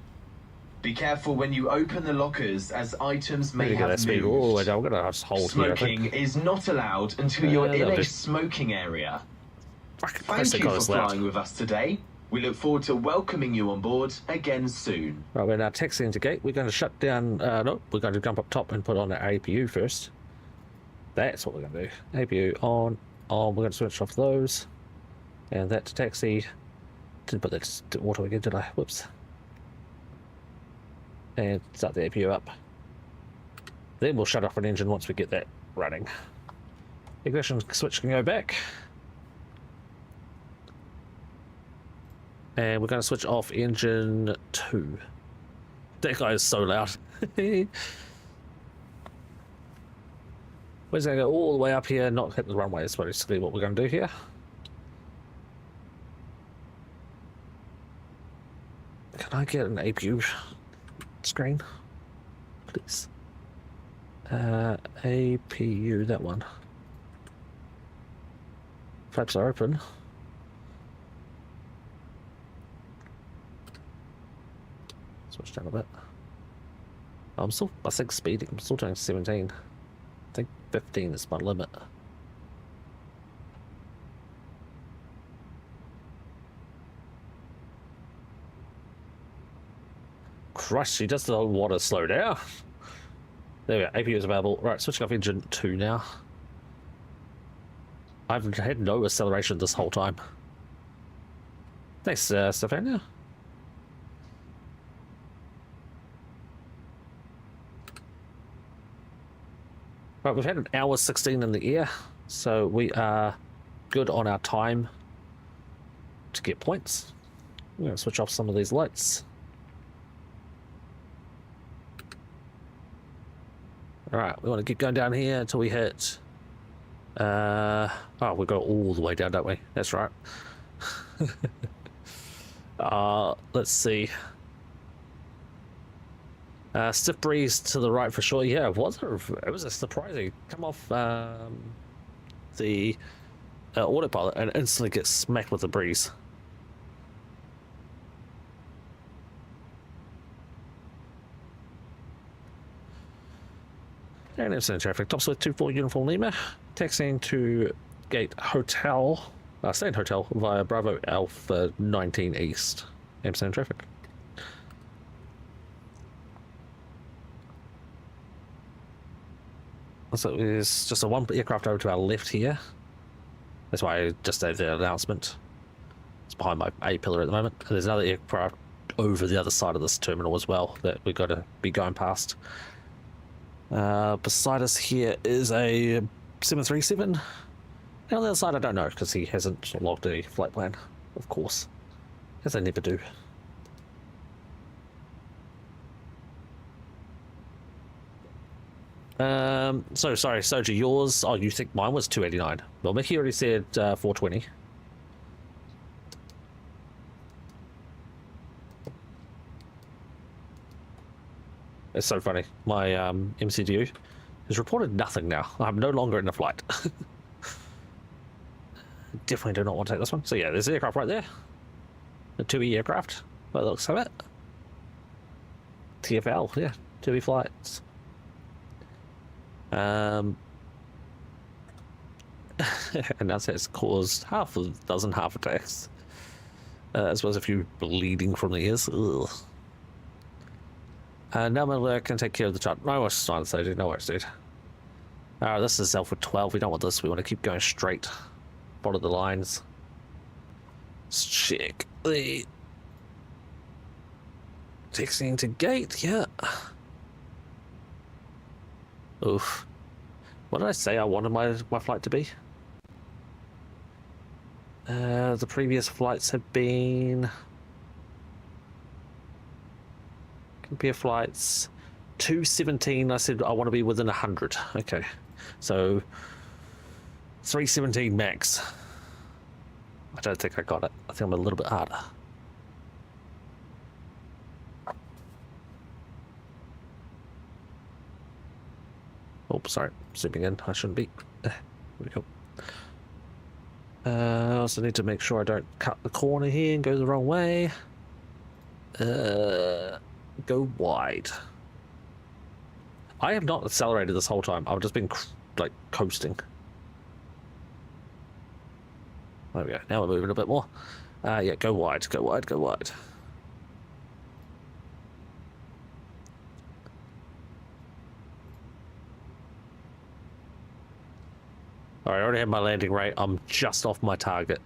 Be careful when you open the lockers, as items may have moved. Oh, I'm gonna have to hold Smoking here, is not allowed until you're in that'll a do. smoking area. Fuck, Thank you for flying with us today. We look forward to welcoming you on board again soon. Right, we're now taxiing to gate. We're going to shut down. No, we're going to jump up top and put on the APU first. That's what we're going to do. APU on. We're going to switch off those. And that to taxi. Didn't put that to auto again, did I? Whoops. And start the APU up. Then we'll shut off an engine once we get that running. Ignition switch can go back. And we're going to switch off engine 2. That guy is so loud. We're just going to go all the way up here, not hit the runway. That's basically what we're going to do here. Can I get an APU screen, please? APU, that one. Flaps are open. Switch down a bit. I'm still, I think, speeding. I'm still doing 17. I think 15 is my limit. Christ, she does not want to slow down. There we go, APU is available. Right, switching off engine 2 now. I've had no acceleration this whole time. Thanks, Stefania. Right, we've had an hour 16 in the air, so we are good on our time to get points. We're going to switch off some of these lights. Alright, we want to keep going down here until we hit... oh, we go all the way down, don't we? That's right. Let's see. Stiff breeze to the right for sure. Yeah, it was a surprising. Come off the autopilot and instantly get smacked with the breeze. And it's in traffic. Tops with 24 Uniform Lima. Taxiing to Gate Hotel. Staying Hotel via Bravo Alpha 19 East. Amsterdam traffic. So there's just a one aircraft over to our left here. That's why I just gave the announcement. It's behind my A pillar at the moment. And there's another aircraft over the other side of this terminal as well that we've got to be going past. Beside us here is a 737. And on the other side I don't know because he hasn't logged a flight plan, of course, as they never do. So sorry, Soji, yours, oh, you think mine was 289. Well, Mickey already said 420. It's so funny. My MCDU has reported nothing now. I'm no longer in the flight. Definitely do not want to take this one. So yeah, there's an aircraft right there. A 2E aircraft, by the looks of it. TFL, yeah, 2E flights. and that's it's caused half a dozen heart attacks, as well as a few bleeding from the ears. Ugh. Now my can take care of the child. No, it's not dude. No worries, dude. This is Alpha 12. We don't want this. We want to keep going straight. Follow the lines. Let's check the taxiing to gate. Yeah. Oof. What did I say I wanted my flight to be? The previous flights have been compare flights 217. I said I want to be within 100. Okay, so 317 max. I don't think I got it. I think I'm a little bit harder. Oh, sorry, zooming in. I shouldn't be. There we go. I also need to make sure I don't cut the corner here and go the wrong way. Go wide. I have not accelerated this whole time. I've just been like coasting. There we go. Now we're moving a bit more. Yeah, go wide, go wide, go wide. Alright, I already have my landing rate. I'm just off my target.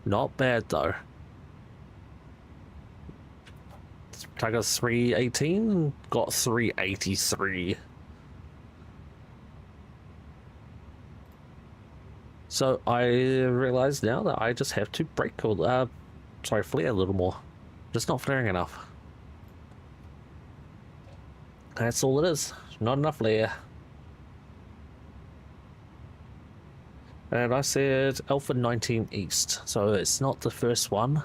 Not bad though. Target 318, got 383. So I realize now that I just have to brake or flare a little more. Just not flaring enough. That's all it is. Not enough flare. And I said Alpha 19 East, so it's not the first one.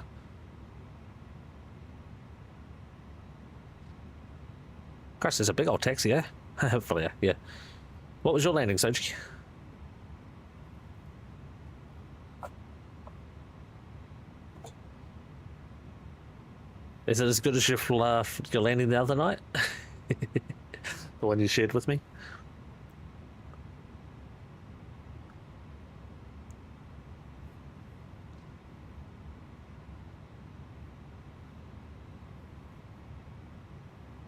Gosh, there's a big old taxi, eh? Hopefully, yeah. What was your landing, Soji? Is it as good as your landing the other night? The one you shared with me?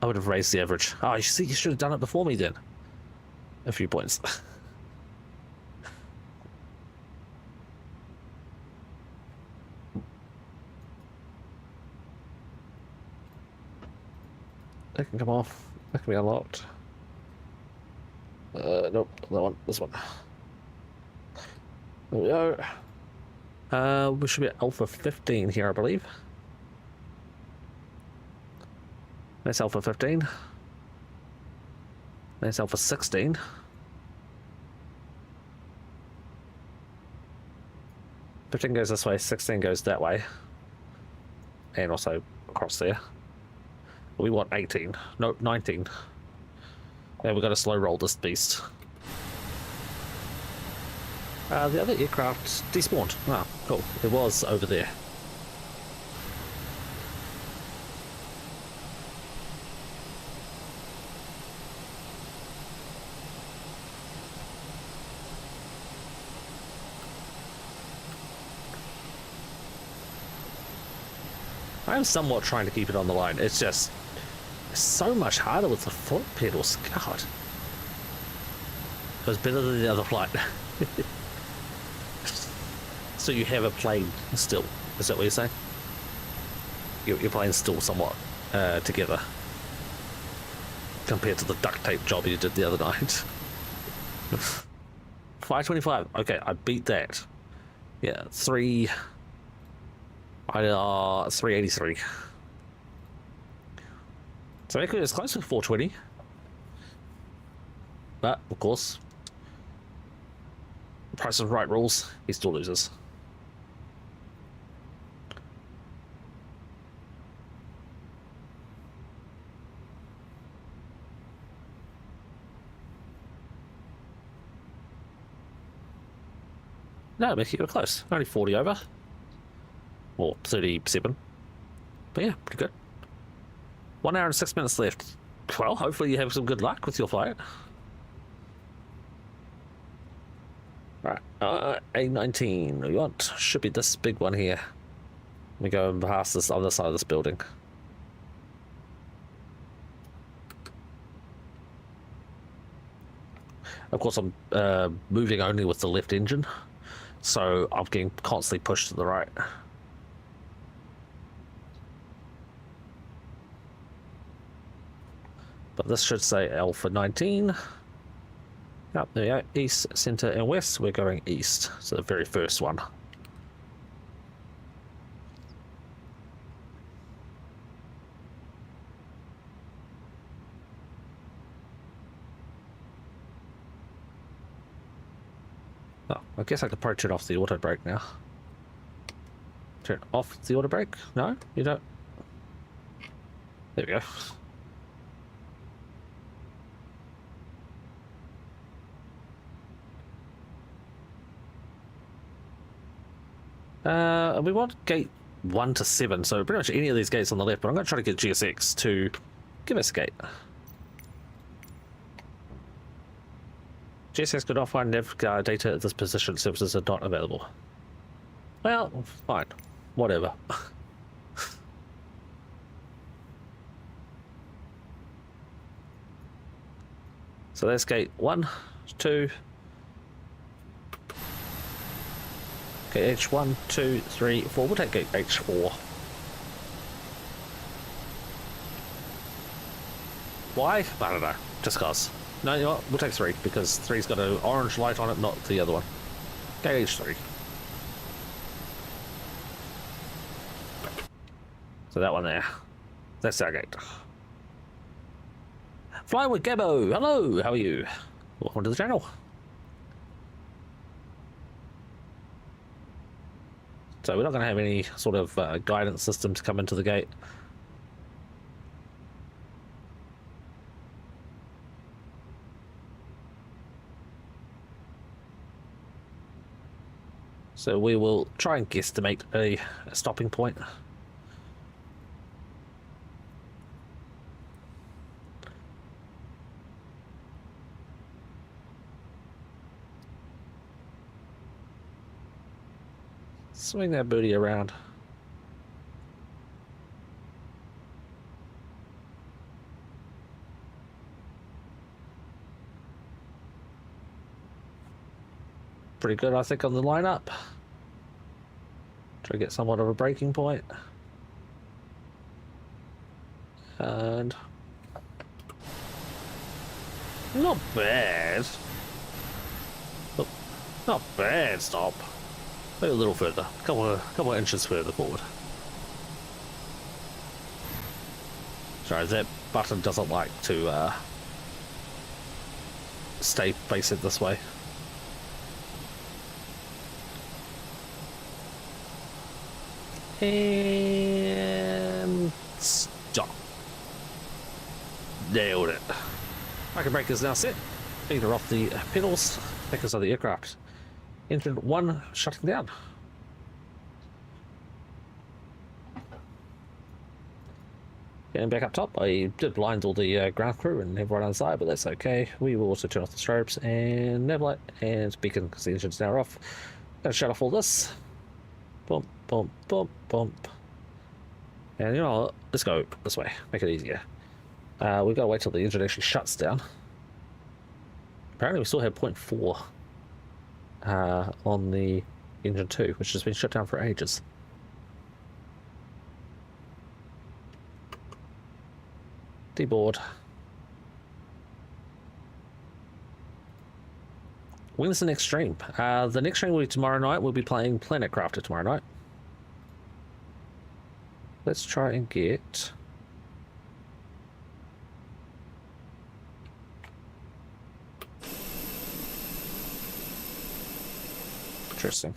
I would have raised the average. Oh, you see, you should have done it before me then. A few points. That can come off. That can be unlocked. Nope, that one. This one. There we go. We should be at Alpha 15 here, I believe. That's Alpha 15. That's Alpha 16. Fifteen goes this way, 16 goes that way. And also across there. We want 18. No, 19. Yeah, we've got to slow roll this beast. The other aircraft despawned. Ah, cool. It was over there. I'm somewhat trying to keep it on the line. It's just so much harder with the foot pedals. God. It was better than the other flight. So you have a plane still. Is that what you're saying? Your plane's still somewhat together. Compared to the duct tape job you did the other night. 525. Okay, I beat that. Yeah, 383. So it's close to 420. But, of course, Price of Right rules, he still loses. No, Mickey, you're close. Only 40 over. Or 37. But yeah, pretty good. 1 hour and 6 minutes left. Well, hopefully you have some good luck with your flight. Right, A19. We want should be this big one here. We go past this other side of this building. Of course, I'm moving only with the left engine, so I'm getting constantly pushed to the right. But this should say Alpha 19. Yep, there we go. East, center, and west. We're going east. So the very first one. Oh, I guess I could probably turn off the auto brake now. Turn off the auto brake? No, you don't. There we go. We want gate 1 to 7, so pretty much any of these gates on the left, but I'm going to try to get GSX to give us a gate. GSX could offline nav data at this position. Services are not available. Well, fine. Whatever. So that's gate 1, 2. Okay, H1, 2, 3, 4. We'll take gate H4. Why? I don't know. Just cause. No, you know what? We'll take 3 because 3's got an orange light on it, not the other one. Gate H3. So that one there. That's our gate. Fly with Gabbo. Hello. How are you? Welcome to the channel. So we're not going to have any sort of guidance system to come into the gate. So we will try and guesstimate a stopping point. Swing that booty around. Pretty good, I think, on the lineup. Try to get somewhat of a breaking point. And not bad. Oh, not bad stop. Maybe a little further, a couple of inches further forward. Sorry, that button doesn't like to stay facing this way. And stop. Nailed it. Market brake is now set. Feet are off the pedals. Focus on the aircraft. Engine 1 shutting down. Getting back up top, I did blind all the ground crew and everyone inside, but that's okay. We will also turn off the strobes and nav light and beacon because the engine's now off. Gonna shut off all this. Bump, bump, bump, bump. And you know what? Let's go this way. Make it easier. We've got to wait till the engine actually shuts down. Apparently we still have 0.4 on the engine 2, which has been shut down for ages. Deboard. When's the next stream? The next stream will be tomorrow night. We'll be playing Planet Crafter tomorrow night. Let's try and get... Interesting.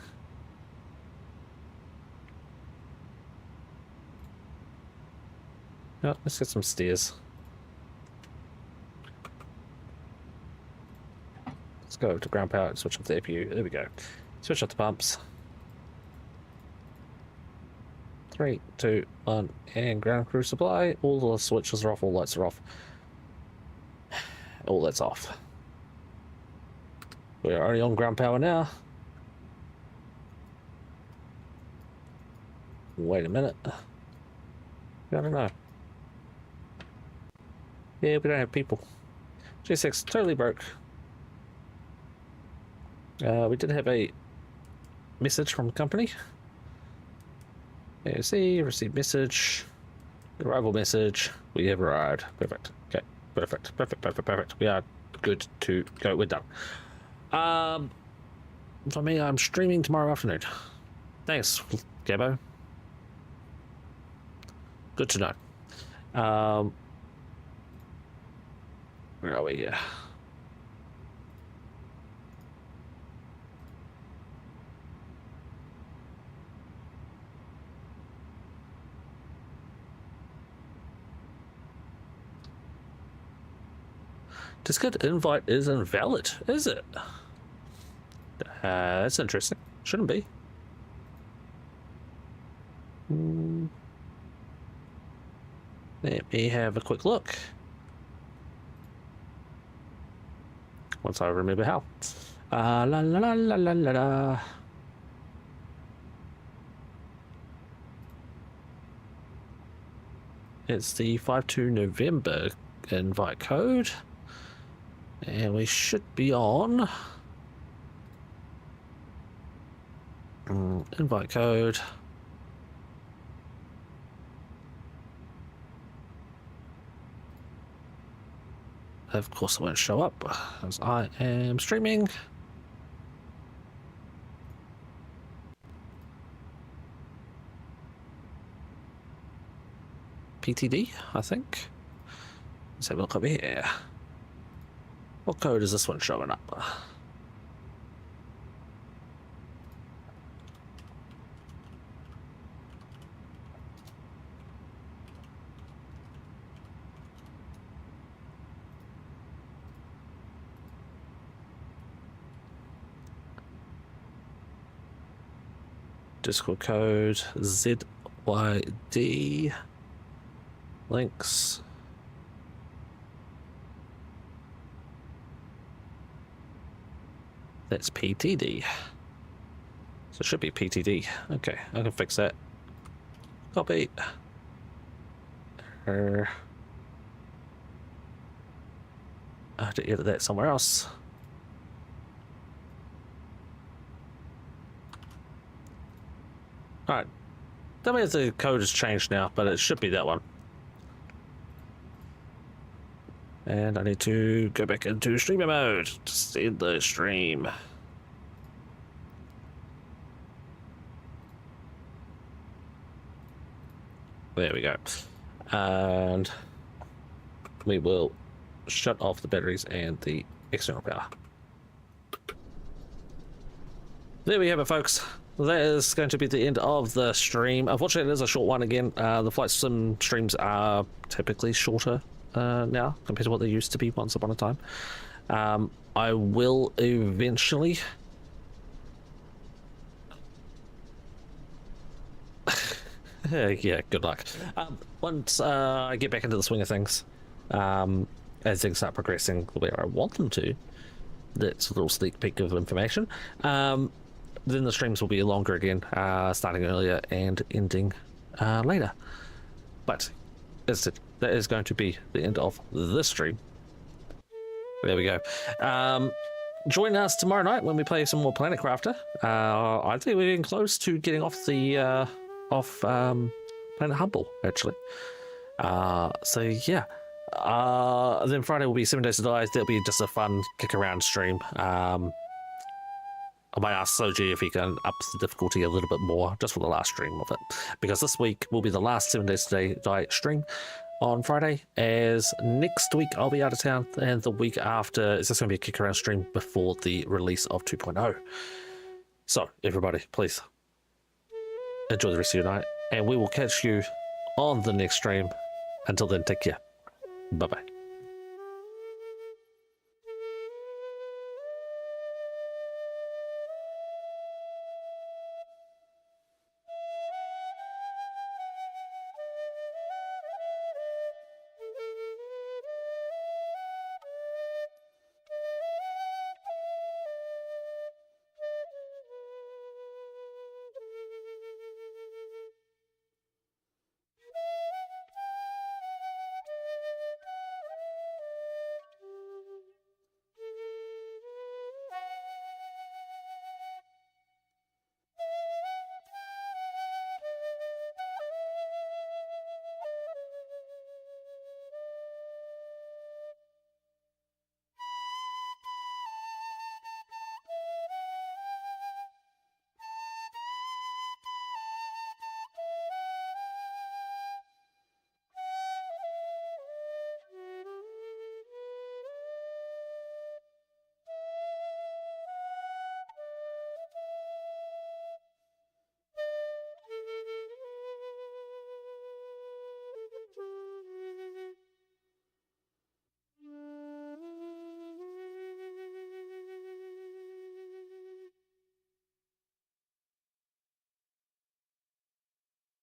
No, let's get some steers. Let's go to ground power and switch off the APU. There we go. Switch off the pumps. 3, 2, 1, and ground crew supply. All the switches are off, all lights are off. All that's off. We're already on ground power now. Wait a minute. I don't know. Yeah, we don't have people. G6 totally broke. We did have a message from the company. See, receive message. Arrival message. We have arrived. Perfect. Okay. Perfect. We are good to go. We're done. For me, I'm streaming tomorrow afternoon. Thanks, Gabo. Good to know. Where are we? Yeah. Discord invite is invalid, is it? That's interesting. Shouldn't be. Let me have a quick look. Once I remember how. La la la la la la la. It's the 52 November invite code. And we should be on invite code. Of course it won't show up as I am streaming. PTD, I think. Let's have a look over here. What code is this one showing up? Discord code ZYD links. That's PTD. So it should be PTD. Okay, I can fix that. Copy. I have to edit that somewhere else. Alright. Tell me if the code has changed now, but it should be that one. And I need to go back into streamer mode to see the stream. There we go. And we will shut off the batteries and the external power. There we have it, folks. That is going to be the end of the stream. Unfortunately, it is a short one again. The flight sim streams are typically shorter now compared to what they used to be once upon a time. I will eventually yeah, good luck. Once I get back into the swing of things, as things start progressing the way I want them to, that's a little sneak peek of information. Then the streams will be longer again, starting earlier and ending later. But as I said, that is going to be the end of this stream. There we go. Join us tomorrow night when we play some more Planet Crafter. I think we're getting close to getting off the Planet Humble, actually. So yeah. Then Friday will be 7 Days to Die. That'll be just a fun kick around stream. I might ask Soji if he can up the difficulty a little bit more just for the last stream of it, because this week will be the last 7 Days to Die stream on Friday, as next week I'll be out of town, and the week after it's just going to be a kick around stream before the release of 2.0. So everybody, please enjoy the rest of your night, and we will catch you on the next stream. Until then, take care. Bye bye.